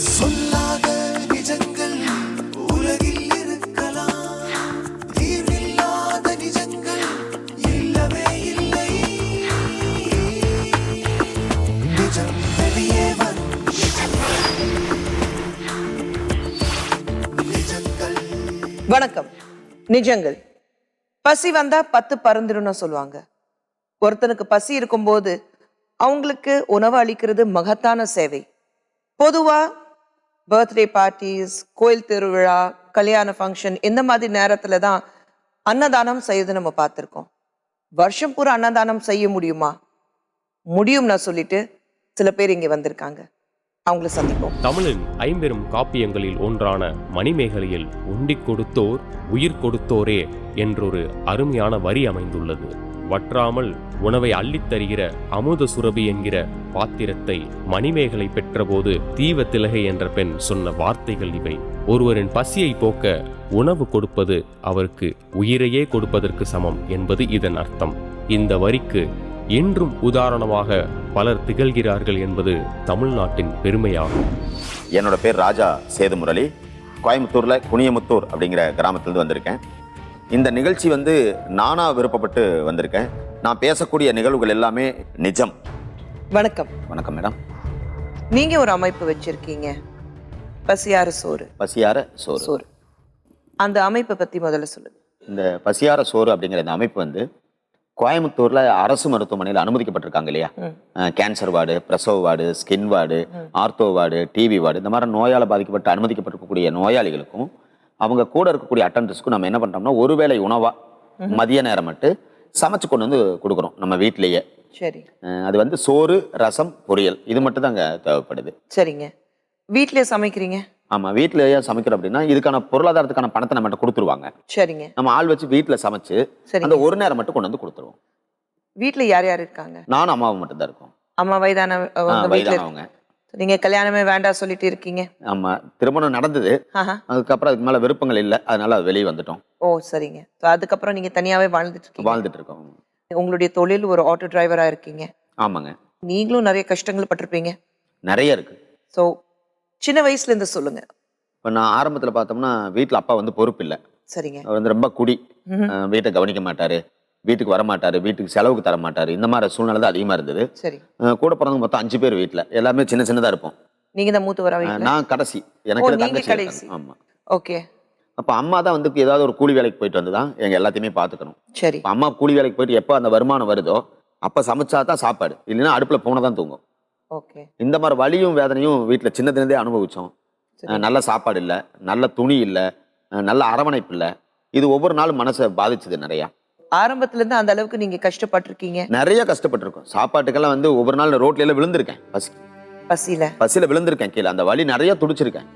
சொல்லாத நிஜங்கள் உலகில் இருக்கலாம், தீர்வில்லாத நிஜங்கள் இல்லவே இல்லை. நிஜம் வெளியே வரும் நிஜங்கள். வணக்கம். நிஜங்கள். பசி வந்தா 10 பறந்துடும் சொல்லுவாங்க. ஒருத்தனுக்கு பசி இருக்கும்போது அவங்களுக்கு உணவு அளிக்கிறது மகத்தான சேவை. பொதுவா பர்த்டே பார்ட்டிஸ், கோயில் திருவிழா, கல்யாண ஃபங்க்ஷன் இந்த மாதிரி நேரத்துல தான் அன்னதானம் செய்யறது நம்ம பார்த்துருக்கோம். வருஷம் பூரா அன்னதானம் செய்ய முடியுமா? முடியும்னா சொல்லிட்டு சில பேர் இங்க வந்திருக்காங்க. அவங்கள சந்திப்போம். தமிழின் ஐம்பெரும் காப்பியங்களில் ஒன்றான மணிமேகலையில் உண்டிக் கொடுத்தோர் உயிர் கொடுத்தோரே என்றொரு அருமையான வரி அமைந்துள்ளது. வற்றாமல் உணவை அள்ளித்தருகிற அமுத சுரபி என்கிற பாத்திரத்தை மணிமேகலை பெற்றபோது தீவத்திலகை என்ற பெண் சொன்ன வார்த்தைகள் இவை. ஒருவரின் பசியை போக்க உணவு கொடுப்பது அவருக்கு உயிரையே கொடுப்பதற்கு சமம் என்பது இதன் அர்த்தம். இந்த வரிக்கு இன்றும் உதாரணமாக பலர் திகழ்கிறார்கள் என்பது தமிழ்நாட்டின் பெருமையாகும். என்னோட பேர் ராஜா சேதுமுரளி. கோயம்புத்தூர்ல குனியமுத்தூர் அப்படிங்கிற கிராமத்திலிருந்து வந்திருக்கேன். இந்த நிகழ்ச்சி நானா விருப்பப்பட்டு வந்திருக்கேன். நான் பேசக்கூடிய நிகழ்வுகள் எல்லாமே நிஜம். வணக்கம். வணக்கம் மேடம். நீங்க ஒரு அமைப்பு வச்சிருக்கீங்க, பசியார சோறு. பசியார சோறு. அந்த அமைப்பை பத்தி முதல்ல சொல்லுங்க. இந்த பசியார சோறு அப்படிங்கிற இந்த அமைப்பு கோயம்புத்தூர்ல அரசு மருத்துவமனையில் அனுமதிக்கப்பட்டிருக்காங்க இல்லையா? கேன்சர் வார்டு, பிரசவ ward, skin ward, ortho ward, TV ward, இந்த மாதிரி நோயால் பாதிக்கப்பட்டு அனுமதிக்கப்பட்டிருக்கக்கூடிய நோயாளிகளுக்கும் அவங்க கூட இருக்கக்கூடிய அட்டண்டன்ஸ்க்கும் நம்ம என்ன பண்றோம்னா ஒருவேளை உணவா மதிய நேரம் மட்டும் சமைச்சு கொண்டு வந்து கொடுக்குறோம் நம்ம வீட்டிலேயே. சரி. அது சோறு, ரசம், பொரியல் இது மட்டும் தாங்க தேவைப்படுது. சரிங்க. வீட்லயே சமைக்கிறீங்க? ஆமா, வீட்லயே சமைக்கிறோம் அப்படின்னா இதுக்கான பொருளாதாரத்துக்கான பணத்தை நம்ம கொடுத்துருவாங்க. சரிங்க. நம்ம ஆள் வச்சு வீட்டுல சமைச்சு அந்த ஒரு நேரம் மட்டும் கொண்டு வந்து கொடுத்துருவோம். வீட்டுல யார் யார் இருக்காங்க? நானும் அம்மாவும் மட்டும் தான் இருக்கோம். அம்மா வயதானவங்க. நீங்க கல்யாணமே வேண்டாம் சொல்லிட்டு இருக்கீங்க? ஆமா, திருமணம் நடந்தது. அதுக்கப்புறம் அதுக்கு மேல விருப்பங்கள் இல்லை, அதனால வெளியே வந்துட்டோம். ஓ சரிங்க. அதுக்கப்புறம் நீங்க தனியாவே வாழ்ந்துட்டு இருக்கோம். உங்களுடைய தொழில் ஒரு ஆட்டோ டிரைவரா இருக்கீங்க. ஆமாங்க. நீங்களும் நிறைய கஷ்டங்கள் பட்டிருப்பீங்க. நிறைய இருக்கு. ஸோ சின்ன வயசுல இருந்து சொல்லுங்க. இப்போ நான் ஆரம்பத்துல பார்த்தோம்னா வீட்டுல அப்பா பொறுப்பு இல்லை. சரிங்க. அவர் ரொம்ப குடி, வீட்டை கவனிக்க மாட்டாரு, வீட்டுக்கு வர மாட்டாரு, வீட்டுக்கு செலவுக்கு தர மாட்டாரு. இந்த மாதிரி சூழ்நிலை தான் அதிகமா இருந்தது. சரி. கூட பிறந்தவங்க மொத்தம் 5 பேர் வீட்டுல, எல்லாமே சின்ன சின்னதா இருப்போம். நீங்க தான் மூத்த வர? நான் கடைசி. எனக்கு கடைசி. ஆமா. ஓகே. அப்ப அம்மா தான் ஏதாவது ஒரு கூலி வேலைக்கு போயிட்டு வந்துதான் எங்க எல்லாத்தையுமே பாத்துக்கணும். சரி. அம்மா கூலி வேலைக்கு போயிட்டு எப்ப அந்த வருமானம் வருதோ அப்ப சமைச்சாதான் சாப்பாடு, இல்லைன்னா அடுப்புல போனதான் தூங்கும். ஓகே. இந்த மாதிரி வலியும் வேதனையும் வீட்டுல சின்னதுலேருந்தே அனுபவிச்சோம். நல்ல சாப்பாடு இல்லை, நல்ல துணி இல்லை, நல்ல அரவணைப்பு இல்லை. இது ஒவ்வொரு நாளும் மனசை பாதிச்சது நிறைய. ஆரம்பத்துல இருந்து அந்த அளவுக்கு நீங்க கஷ்டப்பட்டிருக்கீங்க? நிறைய கஷ்டப்பட்டிருக்கோம். சாப்பாட்டுக்கெல்லாம் ஒவ்வொரு நாள் ரோட்ல எல்லாம் விழுந்திருக்கேன். பசியில விழுந்திருக்கேன் கீழே. அந்த வலி நிறைய துடிச்சிருக்கேன்.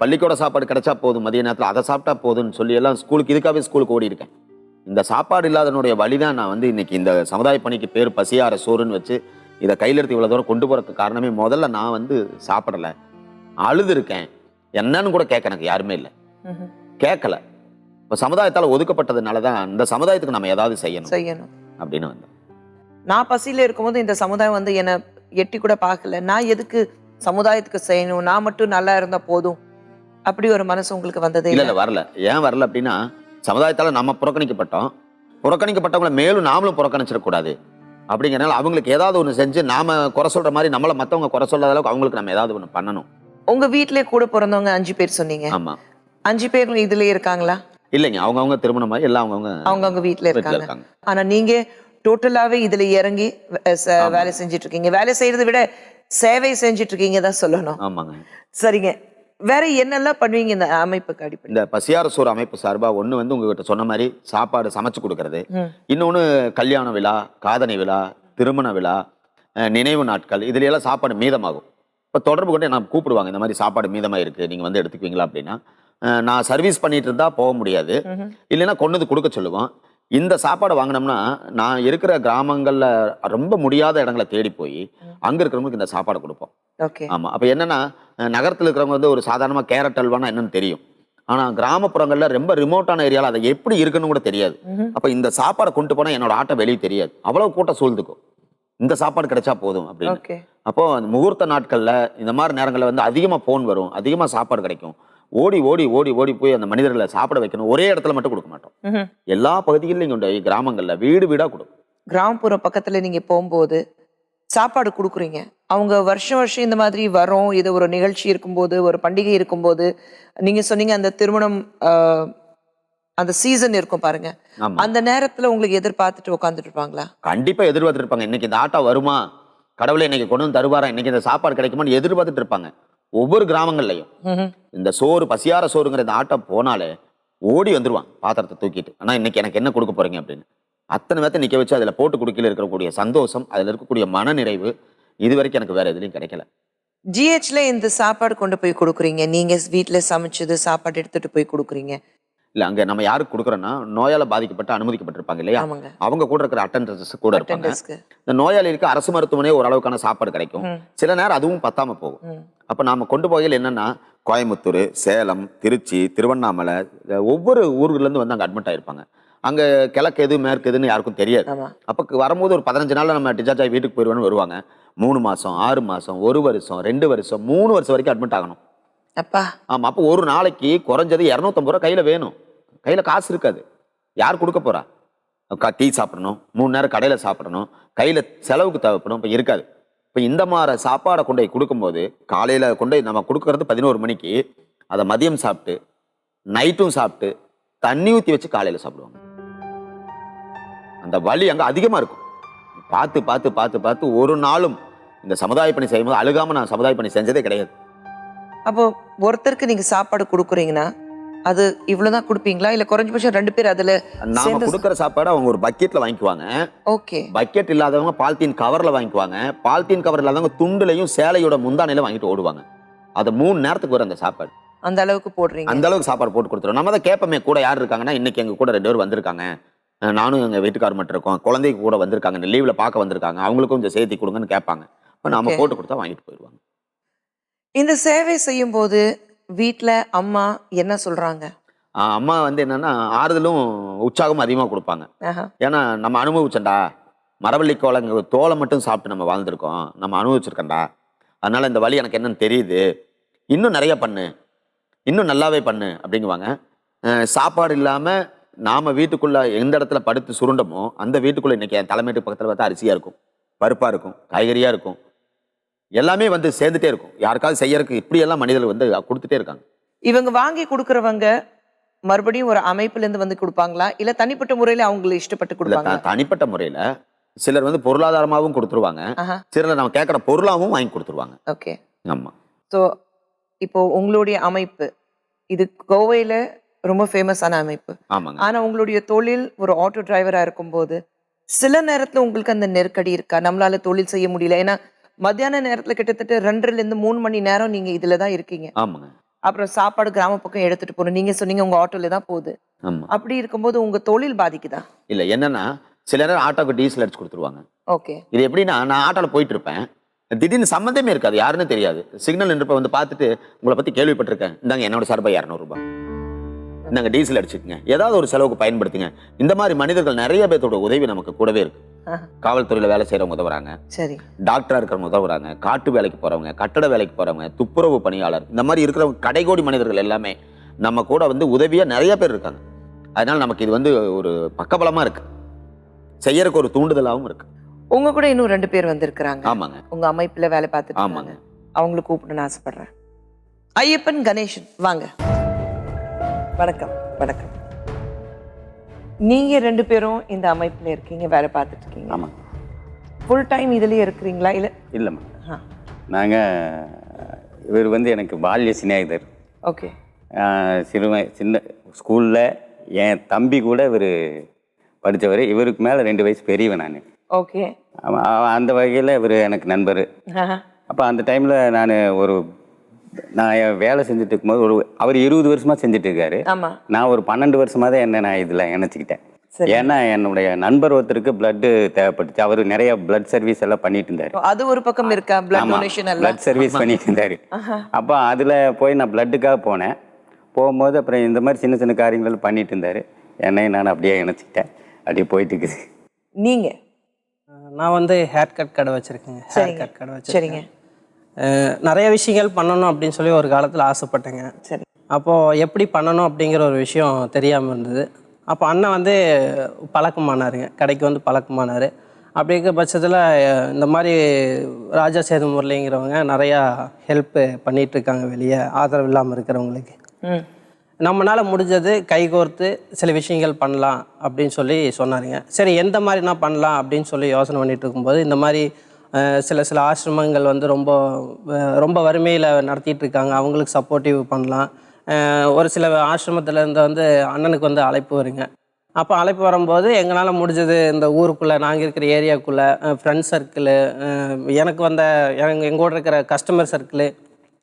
பள்ளிக்கூட சாப்பாடு கிடைச்சா போதும், மதிய நேரத்துல அதை சாப்பிட்டா போதும்னு சொல்லி எல்லாம் இதுக்காகவே ஸ்கூலுக்கு ஓடி இருக்கேன். இந்த சாப்பாடு இல்லாதனுடைய வழிதான் நான் இன்னைக்கு இந்த சமுதாய பணிக்கு பேர் பசியார சோறுன்னு வச்சு இதை கையில் எடுத்து இவ்வளவு தூரம் கொண்டு போறதுக்கு காரணமே முதல்ல நான் சாப்பிடல, அழுது இருக்கேன். என்னன்னு கூட கேட்க எனக்கு யாருமே இல்லை, கேட்கல. இப்ப சமுதாயத்தால் ஒதுக்கப்பட்டதுனாலதான் இந்த சமுதாயத்துக்கு நம்ம ஏதாவது செய்யணும் அப்படின்னு நான் பசியில இருக்கும்போது இந்த சமுதாயம் என்னை எட்டி கூட பார்க்கல. நான் எதுக்கு சமுதாயத்துக்கு செய்யணும், நான் மட்டும் நல்லா இருந்தா போதும் அப்படி ஒரு மனசு உங்களுக்கு வந்ததே இல்ல? வரல. ஏன் வரல அப்படின்னா சமுதாயத்தால நம்ம புறக்கணிக்கப்பட்டோம். புறக்கணிக்கப்பட்டவங்களை மேலும் நாமளும் புறக்கணிச்சிடக்கூடாது அப்படிங்கிறனால அவங்களுக்கு ஏதாவது ஒண்ணு செஞ்சு நாம குறை சொல்ற மாதிரி நம்மள மத்தவங்க குறை சொல்லாத அளவுக்கு அவங்களுக்கு நம்ம ஏதாவது ஒண்ணு பண்ணணும். உங்க வீட்டிலே கூட பிறந்தவங்க 5 பேர் சொன்னீங்க. ஆமா. 5 பேர் இதுலயே இருக்காங்களா? இல்லைங்க, அவங்கவுங்க திருமணமாகி எல்லாம் அவங்கவுங்க வீட்டுல இருக்காங்க. ஆனா நீங்க டோட்டலாவே இதுல இறங்கி வேலை செஞ்சுட்டு இருக்கீங்க. வேலை செய்யறதை விட சேவை செஞ்சுட்டு இருக்கீங்க தான் சொல்லணும். ஆமாங்க. சரிங்க. வேற என்னெல்லாம் பண்ணுவீங்க இந்த அமைப்புக்கு அடிப்படை? இந்த பசியார சோறு அமைப்பு சார்பா ஒண்ணு உங்ககிட்ட சொன்ன மாதிரி சாப்பாடு சமைச்சு கொடுக்கறது, இன்னொன்னு கல்யாண விழா, காதணி விழா, திருமண விழா, நினைவு நாட்கள், இதுல எல்லாம் சாப்பாடு மீதமாகும். இப்போ தொடர்பு கொண்டு நான் கூப்பிடுவாங்க, இந்த மாதிரி சாப்பாடு மீதமா இருக்கு, நீங்க எடுத்துக்குவீங்களா அப்படின்னா. நான் சர்வீஸ் பண்ணிட்டு இருந்தா போக முடியாது, இல்லைன்னா கொண்டு கொடுக்க சொல்லுவோம். இந்த சாப்பாடு வாங்கினோம்னா நான் இருக்கிற கிராமங்கள்ல ரொம்ப முடியாத இடங்களை தேடி போய் அங்க இருக்கிறவங்களுக்கு இந்த சாப்பாடு கொடுப்போம். ஆமா. அப்ப என்னன்னா நகரத்துல இருக்கிறவங்க ஒரு சாதாரணமா கேரட் அல்வானா என்னன்னு தெரியும். ஆனா கிராமப்புறங்கள்ல ரொம்ப ரிமோட்டான ஏரியால அதை எப்படி இருக்குன்னு கூட தெரியாது. அப்ப இந்த சாப்பாடை கொண்டு போனா என்னோட ஆட்டை வெளியே தெரியாது, அவ்வளவு கூட்டம் சூழ்ந்துக்கும். இந்த சாப்பாடு கிடைச்சா போதும் அப்படின்னு. அப்போ அந்த முகூர்த்த நாட்களில் இந்த மாதிரி நேரங்களில் வந்து அதிகமாக ஃபோன் வரும், அதிகமாக சாப்பாடு கிடைக்கும். ஓடி ஓடி ஓடி ஓடி போய் அந்த மனிதர்களை சாப்பிட வைக்கணும். ஒரே இடத்துல மட்டும் கொடுக்க மாட்டோம். ம்ஹும். எல்லா பகுதிகளிலும் கொண்டு போய் கிராமங்களில் வீடு வீடாக கொடுக்கும். கிராமப்புற பக்கத்துல நீங்க போகும்போது சாப்பாடு கொடுக்குறீங்க. அவங்க வருஷம் வருஷம் இந்த மாதிரி வரோம், இது ஒரு நிகழ்ச்சி இருக்கும்போது, ஒரு பண்டிகை இருக்கும்போது, நீங்க சொன்னீங்க அந்த திருமணம் அந்த சீசன் இருக்கும் பாருங்க, ஆமா, அந்த நேரத்துல உங்களுக்கு எதிர்பார்த்துட்டு உட்காந்துட்டு இருப்பாங்களா? கண்டிப்பா எதிர்பார்த்துட்டு இருப்பாங்க. இன்னைக்கு இந்த ஆட்டோ வருமா, கடவுளை இன்னைக்கு கொண்டு வந்து தருவாரா, இன்னைக்கு இந்த சாப்பாடு கிடைக்குமான்னு எதிர்பார்த்துட்டு இருப்பாங்க. ஒவ்வொரு கிராமங்கள்லையும் ம்ஹும். இந்த சோறு, பசியார சோறுங்கிற இந்த ஆட்டோ போனாலே ஓடி வந்துருவான் பாத்திரத்தை தூக்கிட்டு. ஆனா இன்னைக்கு எனக்கு என்ன கொடுக்க போறீங்க அப்படின்னு அத்தனை பேர்த்த நிக்க வச்சு அதுல போட்டு குடுக்கல இருக்கக்கூடிய சந்தோஷம், அதுல இருக்கக்கூடிய மன நிறைவு இது வரைக்கும் எனக்கு வேற எதுலையும் கிடைக்கல. ஜிஹெச்ல இந்த சாப்பாடு கொண்டு போய் கொடுக்குறீங்க, நீங்க வீட்ல சமைச்சது சாப்பாடு எடுத்துட்டு போய் கொடுக்குறீங்க. இல்ல அங்க நம்ம யாருக்கு கொடுக்குறோம்னா நோயால பாதிக்கப்பட்டு அனுமதிக்கப்பட்டிருப்பாங்க இல்லையா, ஆமாங்க. அவங்க கூட இருக்கிற அட்டெண்டன்ஸ் கூட இருப்பாங்க. Attendance-க்கு. இந்த நோயாளிக்கு அரசு மருத்துவமனையே ஓரளவுக்கான சாப்பாடு கிடைக்கும். சில நேரம் அதுவும் பத்தாம போகும். ம். அப்ப நாம கொண்டு போகையில் என்னன்னா கோயம்புத்தூர், சேலம், திருச்சி, திருவண்ணாமலை, ஒவ்வொரு ஊர்ல இருந்து வந்து அங்க அட்மிட் ஆயிருப்பாங்க. அங்க கிழக்கு எது மேற்கு எதுன்னு யாருக்கும் தெரியாது. ஆமா. அப்ப வரும்போது ஒரு 15 நாள்ல நம்ம டிஸ்சார்ஜ் ஆகி வீட்டுக்கு போயிடுவோம்னு வருவாங்க. 3 மாசம், 6 மாசம், 1 வருஷம், 2 வருஷம், 3 வருஷம் வரைக்கும் அட்மிட் ஆகணும். அப்பா. ஆமா. அப்போ ஒரு நாளைக்கு குறைஞ்சது 250 ரூபா கையில வேணும். கையில காசு இருக்காது. யார் கொடுக்க போறா? டீ சாப்பிடணும், 3 நேரம் கடையில சாப்பிடணும், கையில செலவுக்கு தேவைப்படும். இப்ப இருக்காது. இப்ப இந்த மாதிரி சாப்பாடை கொண்டு போய் கொடுக்கும்போது காலையில கொண்டு போய் நம்ம கொடுக்கறது 11 மணிக்கு, அதை மதியம் சாப்பிட்டு நைட்டும் சாப்பிட்டு தண்ணி ஊற்றி வச்சு காலையில சாப்பிடுவாங்க. அந்த வலி அங்க அதிகமா இருக்கும். பார்த்து பார்த்து பார்த்து பார்த்து ஒரு நாளும் இந்த சமுதாய பணி செய்யும்போது அழுகாம நான் சமுதாய பணி செஞ்சதே கிடையாது. அப்போ ஒருத்தருக்கு நீங்க சாப்பாடு கொடுக்குறீங்கன்னா அது இவ்வளவுதான் கொடுப்பீங்களா, இல்ல குறைஞ்சபட்சம் 2 பேர் அதுல நாம சேர்ந்து? கொடுக்குற சாப்பாடு அவங்க ஒரு பக்கெட்ல வாங்கிக்குவாங்க. ஓகே. பக்கெட் இல்லாதவங்க பாலித்தீன் கவர்ல வாங்கிக்குவாங்க. பாலித்தீன் கவர் இல்லாதவங்க துண்டுலையும் சேலையோட முந்தானையில வாங்கிட்டு ஓடுவாங்க. அது 3 நேரத்துக்கு வரும் அந்த சாப்பாடு. அந்த அளவுக்கு போடுறீங்க. அந்த அளவுக்கு சாப்பாடு போட்டு கொடுத்துருவோம். நம்ம தான் கேட்போமே, கூட யார் இருக்காங்கன்னா இன்னைக்கு எங்க கூட 2 பேர் வந்திருக்காங்க, நானும் எங்க வீட்டுக்காரர் மட்டும் இருக்கோம், குழந்தைக்கு கூட வந்திருக்காங்க, லீவ்ல பார்க்க வந்திருக்காங்க, அவங்களுக்கும் கொஞ்சம் சேர்த்தி கொடுங்கன்னு கேட்பாங்க. இப்போ நாம Okay. போட்டு கொடுத்தா வாங்கிட்டு போயிடுவாங்க. இந்த சேவை செய்யும் போது வீட்ல அம்மா என்ன சொல்றாங்க? அம்மா வந்து என்னன்னா ஆறுதலும் உற்சாகமும் அதிகமாக கொடுப்பாங்க. ஆஹா. ஏன்னா நம்ம அனுபவிச்சோம்டா, மரவள்ளி கோலங்க தோலை மட்டும் சாப்பிட்டு நம்ம வாழ்ந்திருக்கோம், நம்ம அனுபவிச்சிருக்கோம்டா, அதனால இந்த வழி எனக்கு என்னன்னு தெரியுது, இன்னும் நிறைய பண்ணு, இன்னும் நல்லாவே பண்ணு அப்படிங்குவாங்க. சாப்பாடு இல்லாமல் நாம வீட்டுக்குள்ள எந்த இடத்துல படுத்து சுருண்டமோ அந்த வீட்டுக்குள்ள இன்னைக்கு என் தலைமைக்கு பக்கத்தில் பார்த்தா அரிசியா இருக்கும், பருப்பா இருக்கும், காய்கறியா இருக்கும், எல்லாமே வந்து சேர்ந்துட்டே இருக்கும். யாருக்காவது செய்யறதுக்கு இப்படியெல்லாம் மனிதர்கள் வந்து கொடுத்துட்டே இருக்காங்க. இவங்க வாங்கி கொடுக்கறவங்க மறுபடியும் ஒரு அமைப்புல இருந்து வந்து கொடுப்பாங்களா, இல்ல தனிப்பட்ட முறையில அவங்களை இஷ்டப்பட்டு இல்ல கொடுப்பாங்களா? தனிப்பட்ட முறையில சிலர் வந்து பொருளாதாரமாகவும் கொடுத்துருவாங்க, ஆஹா. சிலர் நம்ம கேட்குற பொருளாகவும் வாங்கி கொடுத்துருவாங்க. ஓகே. ஆமா. ஸோ இப்போ உங்களுடைய அமைப்பு இது கோவையில ரொம்ப ஃபேமஸான அமைப்பு. ஆமாங்க. ஆனா உங்களுடைய தொழில் ஒரு ஆட்டோ டிரைவரா இருக்கும்போது சில நேரத்துல உங்களுக்கு அந்த நெருக்கடி இருக்கா, நம்மளால தொழில் செய்ய முடியல? ஏன்னா மத்தியான நேரத்துல கிட்டத்தட்ட 2ல இருந்து 3 மணி நேரம் நீங்க இதுல தான் இருக்கீங்க. ஆமாங்க. அப்புறம் சாப்பாடு கிராம பக்கம் எடுத்துட்டு போகணும், நீங்க சொன்னீங்க உங்க ஆட்டோல தான் போகுது. ஆமா. அப்படி இருக்கும்போது உங்க தொழில் பாதிக்குதா? இல்ல என்னன்னா சில நேரம் ஆட்டோக்கு டீசல் அடிச்சு கொடுத்துருவாங்க. ஓகே. இது எப்படின்னா நான் ஆட்டோல போயிட்டு இருப்பேன், திடீர்னு சம்மந்தமே இருக்காது, யாருன்னு தெரியாது, சிக்னல் நின்றப்ப வந்து பார்த்துட்டு உங்களை பத்தி கேள்விப்பட்டிருக்கேன், இந்தாங்க என்னோட சார்பா 200 ரூபாய், இந்தாங்க டீசல் அடிச்சுக்கங்க, ஏதாவது ஒரு செலவுக்கு பயன்படுத்துங்க. இந்த மாதிரி மனிதர்கள் நிறைய பேர்த்தோட உதவி நமக்கு கூடவே இருக்கு. ஆஹா. காவல்துறையில வேலை செய்யறவங்க உதவுறாங்க, சரி. டாக்டரா இருக்கிறவங்க உதவுறாங்க, காட்டு வேலைக்கு போறவங்க, கட்டட வேலைக்கு போறவங்க, துப்புரவு பணியாளர், இந்த மாதிரி இருக்கிறவங்க கடைகோடி மனிதர்கள் எல்லாமே நம்ம கூட வந்து உதவியா நிறைய பேர் இருக்காங்க. அதனால நமக்கு இது வந்து ஒரு பக்கபலமா இருக்கு, செய்யறதுக்கு ஒரு தூண்டுதலாகவும் இருக்கு. உங்க கூட இன்னும் 2 பேர் வந்திருக்கிறாங்க. ஆமாங்க. உங்க அமைப்புல வேலை பார்த்துட்டு ஆமாங்க. இருக்காங்க. அவங்களை கூப்பிடணும்னு ஆசைப்படுறேன். ஐயப்பன், கணேசன் வாங்க. வணக்கம். வணக்கம். நீங்க 2 பேரும் இந்த அமைப்புல இருக்கீங்க, வேலை பார்த்துட்டு இருக்கீங்க. ஆமாம். ஃபுல் டைம் இதுலயே இருக்கிறீங்களா இல்ல? இல்லைம்மா, ஆ. நாங்கள் இவர் வந்து எனக்கு பால்ய சிநேகிதர். ஓகே. சின்ன ஸ்கூலில் என் தம்பி கூட இவர் படித்தவர், இவருக்கு மேலே 2 வயசு பெரியவன் நான். ஓகே. அந்த வகையில் இவர் எனக்கு நண்பர். ஆஹா. அப்போ அந்த டைமில் நான் வேலை செஞ்சுட்டு இருக்கும்போது அவர் 20 வருஷமாக செஞ்சுட்டு இருக்காரு, ஆமா. நான் ஒரு 12 வருஷமாக தான் நான் இதில் இணைச்சிக்கிட்டேன். சரி. ஏன்னா என்னுடைய நண்பர் ஒருத்தருக்கு பிளட்டு தேவைப்பட்டுச்சு, அவர் நிறைய பிளட் சர்வீஸ் எல்லாம் பண்ணிட்டு இருந்தார். அது ஒரு பக்கம் இருக்கா, பிளட் டொனேஷன் எல்லாம்? பிளட் சர்வீஸ் பண்ணிட்டு இருந்தாரு. அப்போ அதில் போய் நான் பிளட்டுக்காக போனேன். போகும்போது அப்புறம் இந்த மாதிரி சின்ன சின்ன காரியங்கள் பண்ணிட்டு இருந்தாரு, என்னையும் நான் அப்படியே இணைச்சிக்கிட்டேன், அப்படியே போயிட்டு இருக்குது. நீங்க நான் வந்து ஹேர் கட் கடை வச்சுருக்கேங்க. ஹேர் சரிங்க. கட் கடை சரிங்க. வச்சுருக்கேன். நிறைய விஷயங்கள் பண்ணணும் அப்படின்னு சொல்லி ஒரு காலத்தில் ஆசைப்பட்டேங்க. சரி. அப்போது எப்படி பண்ணணும் அப்படிங்கிற ஒரு விஷயம் தெரியாமல் இருந்தது. அப்போ அண்ணன் வந்து பழக்கமானாருங்க, கடைக்கு வந்து பழக்கமானார். அப்படி இருக்க பட்சத்தில் இந்த மாதிரி ராஜா சேது முரளிங்கிறவங்க நிறையா ஹெல்ப்பு பண்ணிகிட்ருக்காங்க வெளியே, ஆதரவு இல்லாமல் இருக்கிறவங்களுக்கு. ம். நம்மளால் முடிஞ்சது கைகோர்த்து சில விஷயங்கள் பண்ணலாம் அப்படின்னு சொல்லி சொன்னாருங்க. சரி, எந்த மாதிரினா பண்ணலாம் அப்படின்னு சொல்லி யோசனை பண்ணிட்டு இருக்கும்போது, இந்த மாதிரி சில ஆசிரமங்கள் வந்து ரொம்ப வறுமையில் நடத்திட்டு இருக்காங்க, அவங்களுக்கு சப்போர்ட்டிவ் பண்ணலாம். ஒரு சில ஆசிரமத்திலேருந்து வந்து அண்ணனுக்கு வந்து அழைப்பு வருங்க. அப்போ அழைப்பு வரும்போது எங்களால் முடிஞ்சது இந்த ஊருக்குள்ளே, நாங்கள் இருக்கிற ஏரியாவுக்குள்ளே ஃப்ரெண்ட்ஸ் சர்க்கிளு, எனக்கு வந்த எங்கூட இருக்கிற கஸ்டமர் சர்க்கிளு,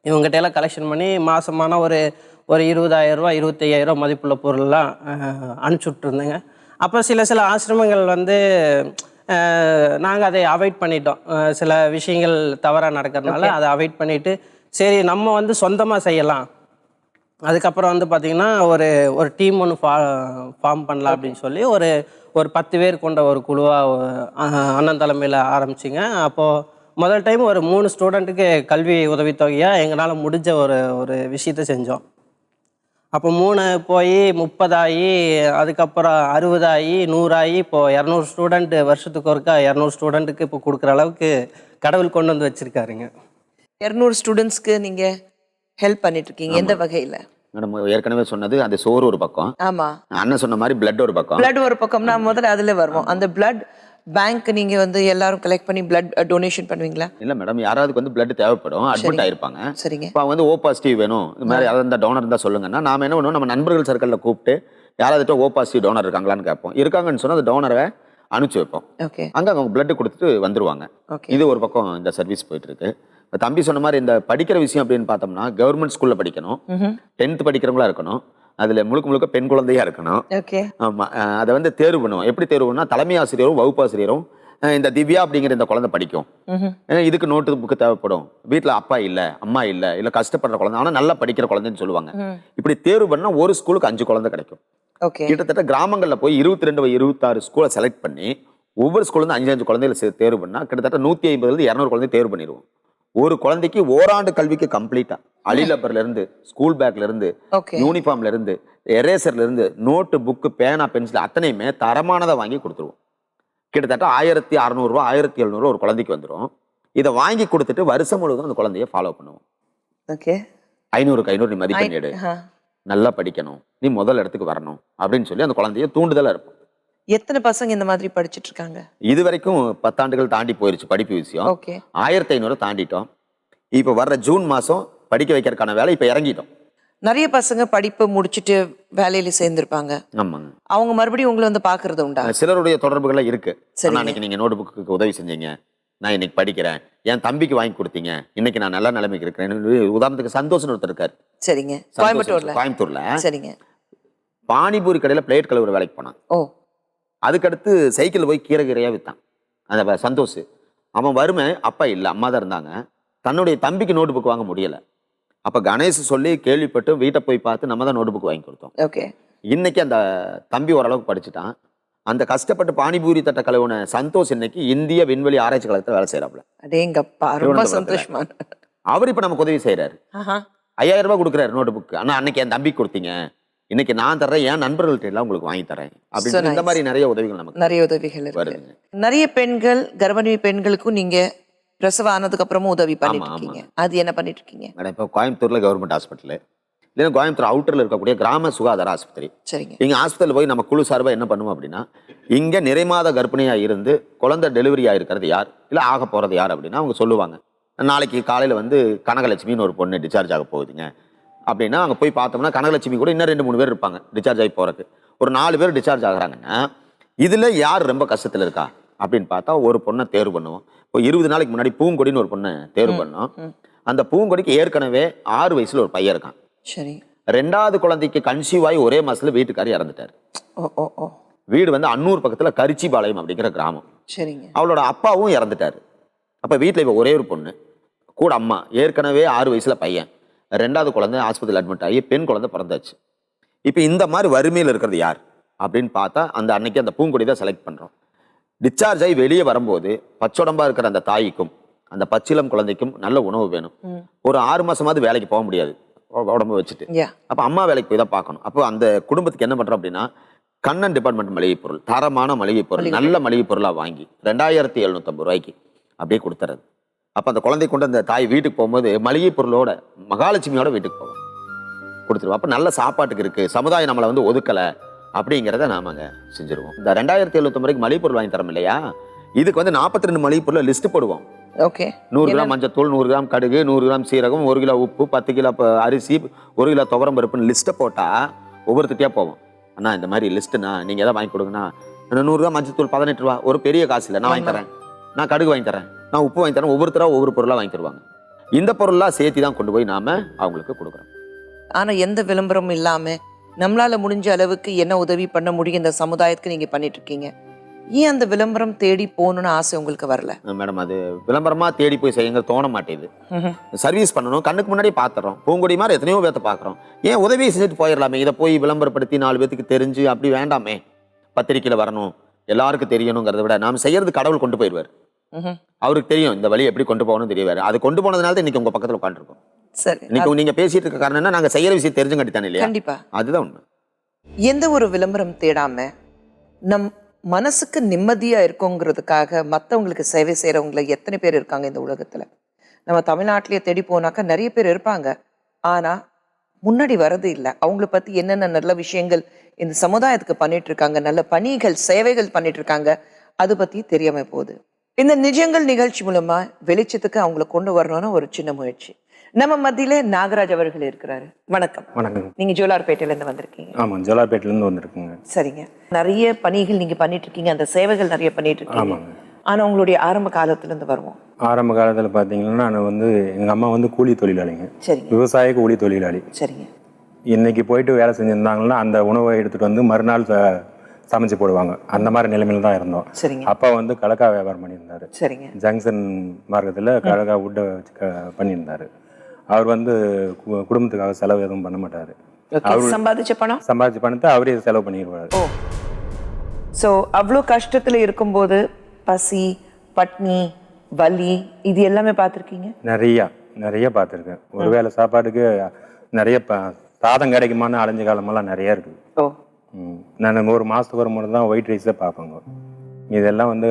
இவங்ககிட்ட எல்லாம் கலெக்ஷன் பண்ணி மாதமான ஒரு 20,000 25,000 மதிப்புள்ள பொருள்லாம் அனுப்பிச்சி விட்ருந்தேங்க. அப்போ சில ஆசிரமங்கள் வந்து நாங்கள் அதை அவாய்ட் பண்ணிட்டோம். சில விஷயங்கள் தவறாக நடக்கிறதுனால அதை அவாய்ட் பண்ணிவிட்டு, சரி நம்ம வந்து சொந்தமாக செய்யலாம். அதுக்கப்புறம் வந்து பார்த்திங்கன்னா ஒரு டீம் ஒன்று ஃபார்ம் பண்ணலாம் அப்படின்னு சொல்லி ஒரு 10 பேர் கொண்ட ஒரு குழுவாக அண்ணன் தலைமையில் ஆரம்பிச்சிங்க. அப்போது முதல் டைம் ஒரு 3 ஸ்டூடெண்ட்டுக்கு கல்வி உதவித்தொகையாக எங்களால் முடிஞ்ச ஒரு விஷயத்தை செஞ்சோம். அப்போ 3 போய் 30 ஆகி, அதுக்கப்புறம் 60 ஆகி, 100 ஆகி, இப்போது 200 ஸ்டூடெண்ட் வருஷத்துக்கு ஒருக்கா 200 ஸ்டூடெண்ட்டுக்கு இப்போ கொடுக்குற அளவுக்கு கடவுள் கொண்டு வந்து வச்சுருக்காருங்க. 200 ஸ்டூடெண்ட்ஸ்க்கு நீங்கள் ஹெல்ப் பண்ணிட்டு இருக்கீங்க. எந்த வகையில்? மேடம் ஏற்கனவே சொன்னது அந்த சோறு ஒரு பக்கம், ஆமா, அண்ணன் சொன்ன மாதிரி பிளட் ஒரு பக்கம். பிளட் ஒரு பக்கம்னா முதல்ல அதுல வருவோம். அந்த பிளட் பேங்க் நீங்க வந்து எல்லாரும் கலெக்ட் பண்ணி பிளட் டொனேஷன் பண்ணுவீங்களா? இல்ல மேடம், யாராவதுக்கு வந்து பிளட் தேவைப்படும், அட்மிட் ஆயிருப்பாங்க. சரிங்க. இப்போ வந்து ஓ பாசிட்டிவ் வேணும், இந்த மாதிரி யாராவது இந்த டோனர் இருந்தால் சொல்லுங்கன்னா நாம என்ன பண்ணுவோம், நம்ம நண்பர்கள் சர்க்கிளில் கூப்பிட்டு யாராவது ஓ பாசிட்டிவ் டோனர் இருக்காங்களான்னு கேட்போம். இருக்காங்கன்னு சொன்னால் அந்த டோனரை அனுப்பிச்சு வைப்போம். ஓகே. அங்கே அவங்க பிளட் கொடுத்துட்டு வந்துருவாங்க. ஓகே. இது ஒரு பக்கம் இந்த சர்வீஸ் போயிட்டு இருக்கு. இப்போ தம்பி சொன்ன மாதிரி இந்த படிக்கிற விஷயம் அப்படின்னு பார்த்தோம்னா, கவர்மெண்ட் ஸ்கூலில் படிக்கணும், 10th படிக்கிறவங்களா இருக்கணும், அதில் முழுக்க பெண் குழந்தையா இருக்கணும். ஓகே. ஆமாம், அதை வந்து தேர்வு பண்ணுவோம். எப்படி தேர்வு பண்ணால் தலைமை ஆசிரியரும் வகுப்பாசிரியரும் இந்த திவ்யா அப்படிங்கிற இந்த குழந்தை படிக்கும், இதுக்கு நோட்டு புக்கு தேவைப்படும், வீட்டில் அப்பா இல்லை அம்மா இல்லை கஷ்டப்படுற குழந்தை, ஆனால் நல்லா படிக்கிற குழந்தைன்னு சொல்லுவாங்க. இப்படி தேர்வு பண்ணால் ஒரு ஸ்கூலுக்கு 5 குழந்தை கிடைக்கும். ஓகே. கிட்டத்தட்ட கிராமங்களில் போய் 22 26 ஸ்கூலை செலக்ட் பண்ணி ஒவ்வொரு ஸ்கூல்லேருந்து 5 குழந்தைகளை தேர்வு பண்ணால் கிட்டத்தட்ட 150 200 குழந்தை தேர்வு பண்ணிடுவோம். ஒரு குழந்தைக்கு ஓராண்டு கல்விக்கு கம்ப்ளீட்டா அலிலப்பர்ல இருந்து, ஸ்கூல் பேக்ல இருந்து, யூனிஃபார்ம்ல இருந்து, எரேசர்ல இருந்து, நோட்டு புக்கு பேனா பென்சில் அத்தனையுமே தரமானதை வாங்கி கொடுத்துருவோம். கிட்டத்தட்ட 1600 ரூபா 1700 ஒரு குழந்தைக்கு வந்துடும். இதை வாங்கி கொடுத்துட்டு வருஷம் முழுவதும் அந்த குழந்தைய ஃபாலோ பண்ணுவோம். ஓகே. 500க்கு 500 நீ மதிப்பெண் எடு, நல்லா படிக்கணும், நீ முதல் இடத்துக்கு வரணும் அப்படின்னு சொல்லி அந்த குழந்தைய தூண்டுதலா இருக்கும். எத்தனை பசங்க இந்த மாதிரி படிச்சுட்டு இருக்காங்க? இது வரைக்கும் 10 ஆண்டுகள் தாண்டி போயிருச்சு படிப்பு விஷயம். 1500 தாண்டிட்டோம். இப்போ வர்ற ஜூன் மாசம் படிக்க வைக்கிறதுக்கான வேலை இப்போ இறங்கிட்டோம். நிறைய பசங்க படிப்பு முடிச்சுட்டு வேலையில சேர்ந்திருப்பாங்க. ஆமாங்க. அவங்க மறுபடியும் உங்களை வந்து பாக்குறது உண்டா? சிலருடைய தொடர்புகள் இருக்கு. அன்னைக்கு நீங்க நோட் புக்கு உதவி செஞ்சீங்க, நான் இன்னைக்கு படிக்கிறேன், என் தம்பிக்கு வாங்கி கொடுத்தீங்க, இன்னைக்கு நான் நல்ல நிலைமைக்கு இருக்கிறேன். உதாரணத்துக்கு சந்தோஷம் ஒருத்தர் இருக்காரு. சரிங்க. கோயம்புத்தூர்ல. சரிங்க. பானிபூரி கடையில பிளேட் கழுவுற வேலைக்கு போனான். ஓ. அதுக்கடுத்து சைக்கிள் போய் கீரையா வித்தான் அந்த சந்தோஷ். அவன் வறுமை, அப்பா இல்லை அம்மா தான் இருந்தாங்க. தன்னுடைய தம்பிக்கு நோட்டு புக் வாங்க முடியல. அப்ப கணேஷ் சொல்லி கேள்விப்பட்டு வீட்டை போய் பார்த்து நம்ம தான் நோட்டு புக் வாங்கி கொடுத்தோம். ஓகே. இன்னைக்கு அந்த தம்பி ஓரளவுக்கு படிச்சுட்டான். அந்த கஷ்டப்பட்டு பானிபூரி தட்ட கழுவுன சந்தோஷ் இன்னைக்கு இந்திய விண்வெளி ஆராய்ச்சி கழகத்தில் வேலை செய்யறாப்ல. அடேங்கப்பா, ரொம்ப சந்தோஷமா. அவர் இப்ப நமக்கு உதவி செய்யறாரு. 5000 ரூபாய் கொடுக்குறாரு நோட்டு புக். ஆனா அன்னைக்கு என் தம்பிக்கு கொடுத்தீங்க, இன்னைக்கு நான் தர்றேன், என் நண்பர்கள்ட்ட எல்லாம் உங்களுக்கு வாங்கி தரேன் அப்படின்னு இந்த மாதிரி நிறைய உதவிகள் நமக்கு நிறைய உதவிகள் வருது. நிறைய பெண்கள், கர்ப்பிணி பெண்களுக்கும் நீங்க பிரசவம் ஆனதுக்கு அப்புறமும் உதவி பண்ணிட்டு இருக்கீங்க. அது என்ன பண்ணிட்டு இருக்கீங்க? இப்போ கோயம்புத்தூர்ல கவர்மெண்ட் ஹாஸ்பிட்டல், இல்லைன்னா கோயம்புத்தூர் அவுட்டர்ல இருக்கக்கூடிய கிராம சுகாதார ஆஸ்பத்திரி. சரிங்க. இங்க ஹாஸ்பிட்டல் போய் நம்ம குழு சார்பா என்ன பண்ணுவோம் அப்படின்னா, இங்க நிறைமாத கர்ப்பிணியா இருந்து குழந்தை டெலிவரி ஆயிருக்கிறது யார், இல்ல ஆக போறது யார் அப்படின்னா அவங்க சொல்லுவாங்க. நாளைக்கு காலையில வந்து கனகலட்சுமின்னு ஒரு பொண்ணு டிஸ்சார்ஜ் ஆக போகுதுங்க அப்படின்னா அங்கே போய் பார்த்தோம்னா கனகலட்சுமி கூட இன்னும் 2-3 பேர் இருப்பாங்க டிஸ்சார்ஜ் ஆகி போறதுக்கு. ஒரு 4 பேர் டிஸ்சார்ஜ் ஆகுறாங்கன்னா இதுல யார் ரொம்ப கஷ்டத்தில் இருக்கா அப்படின்னு பார்த்தா ஒரு பொண்ணை தேர்வு பண்ணுவோம். இப்போ 20 நாளைக்கு முன்னாடி பூங்கொடின்னு ஒரு பொண்ணை தேர்வு பண்ணோம். அந்த பூங்கொடிக்கு ஏற்கனவே 6 வயசுல ஒரு பையன் இருக்கான். சரி. 2வது குழந்தைக்கு கன்சீவ் ஆகி ஒரே மாசத்துல வீட்டுக்காரி இறந்துட்டாரு. வீடு வந்து அன்னூர் பக்கத்துல கரிச்சிபாளையம் அப்படிங்கிற கிராமம். சரிங்க. அவளோட அப்பாவும் இறந்துட்டாரு. அப்ப வீட்டுல இப்ப ஒரே ஒரு பொண்ணு கூட, அம்மா ஏற்கனவே 6 வயசுல பையன், 2வது குழந்தை ஆஸ்பத்திரியில் அட்மிட் ஆகி பெண் குழந்தை பிறந்தாச்சு. இப்போ இந்த மாதிரி வறுமையில் இருக்கிறது யார் அப்படின்னு பார்த்தா அந்த அன்னைக்கு அந்த பூங்கொடி தான் செலக்ட் பண்ணுறோம். டிஸ்சார்ஜ் ஆகி வெளியே வரும்போது பச்சோடம்பா இருக்கிற அந்த தாய்க்கும் அந்த பச்சிளம் குழந்தைக்கும் நல்ல உணவு வேணும். ஒரு 6 மாசமாவது வேலைக்கு போக முடியாது உடம்பு வச்சுட்டு. Yeah. அப்போ அம்மா வேலைக்கு போய் தான் பார்க்கணும். அப்போ அந்த குடும்பத்துக்கு என்ன பண்றோம் அப்படின்னா, கண்ணன் டிபார்ட்மெண்ட் மளிகை பொருள், தரமான மளிகை பொருள், நல்ல மளிகை பொருளா வாங்கி 2750 ரூபாய்க்கு அப்படியே கொடுத்துறது. அப்போ அந்த குழந்தை கொண்டு அந்த தாய் வீட்டுக்கு போகும்போது மளிகை பொருளோட மகாலட்சுமியோட வீட்டுக்கு போவோம், கொடுத்துருவோம். அப்போ நல்ல சாப்பாட்டுக்கு இருக்கு, சமுதாயம் நம்மளை வந்து ஒதுக்கலை அப்படிங்கிறத நாம அங்கே செஞ்சிருவோம். இந்த 2750 ரூபாய்க்கு மளிகை பொருள் வாங்கி தரோம் இல்லையா, இதுக்கு வந்து 42 மளிகை பொருளை லிஸ்ட் போடுவோம். ஓகே. 100 கிராம் மஞ்சத்தூள், 100 கிராம் கடுகு, 100 கிராம் சீரகம், 1 கிலோ உப்பு, 10 கிலோ அரிசி, 1 கிலோ துவரம் பருப்புன்னு லிஸ்ட்டை போட்டால் ஒவ்வொருத்திட்டியாக போவோம். அண்ணா இந்த மாதிரி லிஸ்ட்டுண்ணா நீங்கள் எதாவது வாங்கி கொடுங்கண்ணா. 100 கிராம் மஞ்சத்தூள் 18 ரூபா, ஒரு பெரிய காசு இல்லை, நான் வாங்கி தரேன். நான் கடுகு வாங்கி தரேன், நான் உப்பு வாங்கி தரேன். ஒவ்வொருத்தராக ஒவ்வொரு பொருளாக வாங்கி தருவாங்க. இந்த பொருளாக சேர்த்து தான் கொண்டு போய் நாம அவங்களுக்கு கொடுக்குறோம். ஆனா எந்த விளம்பரமும் இல்லாம நம்மளால முடிஞ்ச அளவுக்கு என்ன உதவி பண்ண முடியும் இந்த சமுதாயத்துக்கு நீங்க பண்ணிட்டு இருக்கீங்க. ஏன் அந்த விளம்பரம் தேடி போகணும்னு ஆசை உங்களுக்கு வரல? மேடம், அது விளம்பரமாக தேடி போய் செய்யுங்க தோண மாட்டேது. சர்வீஸ் பண்ணணும், கண்ணுக்கு முன்னாடி பார்த்துறோம். பூங்கொடி மாதிரி எத்தனையோ பேர்த்த பார்க்குறோம். ஏன் உதவி செஞ்சுட்டு போயிடலாமே, இதை போய் விளம்பரப்படுத்தி 4 பேத்துக்கு தெரிஞ்சு அப்படி வேண்டாமே. பத்திரிக்கையில் வரணும், எல்லாருக்கும் தெரியணுங்கிறத விட நாம் செய்யறது கடவுள் கொண்டு போயிடுவார். அவருக்கு தெரியும் இந்த வழி எப்படி கொண்டு போகணும்னு தெரியவாரு. அது கொண்டு போனதுனால தான் இன்னைக்கு உங்க பக்கத்தில் உட்காந்துருக்கோம். சரி, இன்னைக்கு நீங்க பேசிட்டு இருக்க காரணம் என்ன, நாங்க செய்யற விஷயம் தெரிஞ்சுக்கிட்டானே இல்லையா? கண்டிப்பா. அதுதான் உண்மை. எந்த ஒரு விளம்பரம் தேடாம நம் மனசுக்கு நிம்மதியா இருக்குங்கிறதுக்காக மற்றவங்களுக்கு சேவை செய்யறவங்கள எத்தனை பேர் இருக்காங்க இந்த உலகத்துல? நம்ம தமிழ்நாட்டிலேயே தேடி போனாக்கா நிறைய பேர் இருப்பாங்க. ஆனா முன்னாடி வர்றது இல்லை. அவங்கள பத்தி என்னென்ன நல்ல விஷயங்கள் இந்த சமுதாயத்துக்கு பண்ணிட்டு இருக்காங்க, நல்ல பணிகள் சேவைகள் பண்ணிட்டு இருக்காங்க, அது பத்தி தெரியாம போகுது. இந்த நிஜங்கள் நிகழ்ச்சி மூலமா வெளிச்சத்துக்கு அவங்கள கொண்டு வரணும்னு ஒரு சின்ன முயற்சி. நம்ம மத்தியில நாகராஜ் அவர்கள் இருக்கிறாரு. வணக்கம். வணக்கம். நீங்க ஜோலார்பேட்டையில இருந்து வந்திருக்கீங்க? ஆமாம், ஜோலார்பேட்டிலேருந்து வந்திருக்குங்க. சரிங்க. நிறைய பணிகள் நீங்க பண்ணிட்டு இருக்கீங்க, அந்த சேவைகள் நிறைய பண்ணிட்டு இருக்கீங்க. ஆமாங்க. ஆனா உங்களுடைய ஆரம்ப காலத்துல இருந்து வருவோம். ஆரம்ப காலத்தில் பார்த்தீங்கன்னா நான் வந்து எங்கள் அம்மா வந்து கூலி தொழிலாளிங்க. சரிங்க. விவசாய கூலி தொழிலாளி. சரிங்க. இன்னைக்கு போயிட்டு வேலை செஞ்சுருந்தாங்கன்னா அந்த உணவை எடுத்துகிட்டு வந்து மறுநாள் சமைச்சு போடுவாங்க. அந்த மாதிரி நிலைமையில தான் இருந்தோம். சரிங்க. அப்பா வந்து கலக்கா வியாபாரம் பண்ணியிருந்தாரு. சரிங்க. ஜங்ஷன் மார்க்கத்தில் கலக்கா உட்டை வச்சு பண்ணியிருந்தாரு. அவர் வந்து குடும்பத்துக்காக செலவு எதுவும் பண்ண மாட்டார். Okay. சம்பாதிச்ச பணத்தை அவரே செலவு பண்ணிடுவார். ஓ, ஸோ அவ்வளோ கஷ்டத்துல இருக்கும்போது பசி, பட்னி, வலி இது எல்லாமே பார்த்துருக்கீங்க? நிறைய பார்த்துருக்கேன். ஒருவேளை சாப்பாட்டுக்கு நிறைய சாதம் கிடைக்குமான்னு அலைஞ்ச காலமெல்லாம் நிறைய இருக்குது. ஓ. நான் ஒரு மாதத்துக்கு ஒரு முறை தான் ஒயிட் ரைஸே பார்ப்பேங்க. இதெல்லாம் வந்து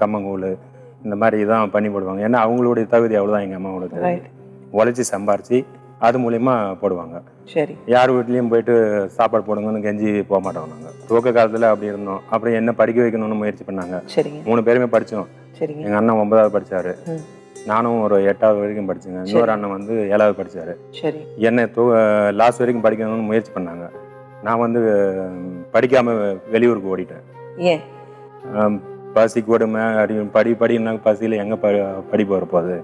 கம்மங்கூழ் இந்த மாதிரி தான் பண்ணி போடுவாங்க. ஏன்னா அவங்களுடைய தகுதி அவ்வளோதான். எங்கள் அம்மாவோட தகுதி உழைச்சி சம்பாரிச்சு அது மூலயமா போடுவாங்க. சரி. யார் வீட்லேயும் போயிட்டு சாப்பாடு போடுங்கன்னு கெஞ்சி போக மாட்டோம். நாங்கள் துவக்க காலத்தில் அப்படி இருந்தோம். அப்புறம் என்ன படிக்க வைக்கணும்னு முயற்சி பண்ணாங்க. சரிங்க. 3 பேருமே படித்தோம். சரிங்க. எங்கள் அண்ணன் 9வது படித்தார், நானும் ஒரு 8வது வரைக்கும் படித்தேங்க. இன்னொரு அண்ணன் வந்து 7வது படித்தார். சரி. என்னை லாஸ்ட் வரைக்கும் படிக்கணும்னு முயற்சி பண்ணாங்க. நான் வந்து படிக்காமல் வெளியூருக்கு ஓடிட்டேன். ஏன்? பசி கொடுமை படினாங்க, பசியில் எங்கே படிப்பு வரப்போகுது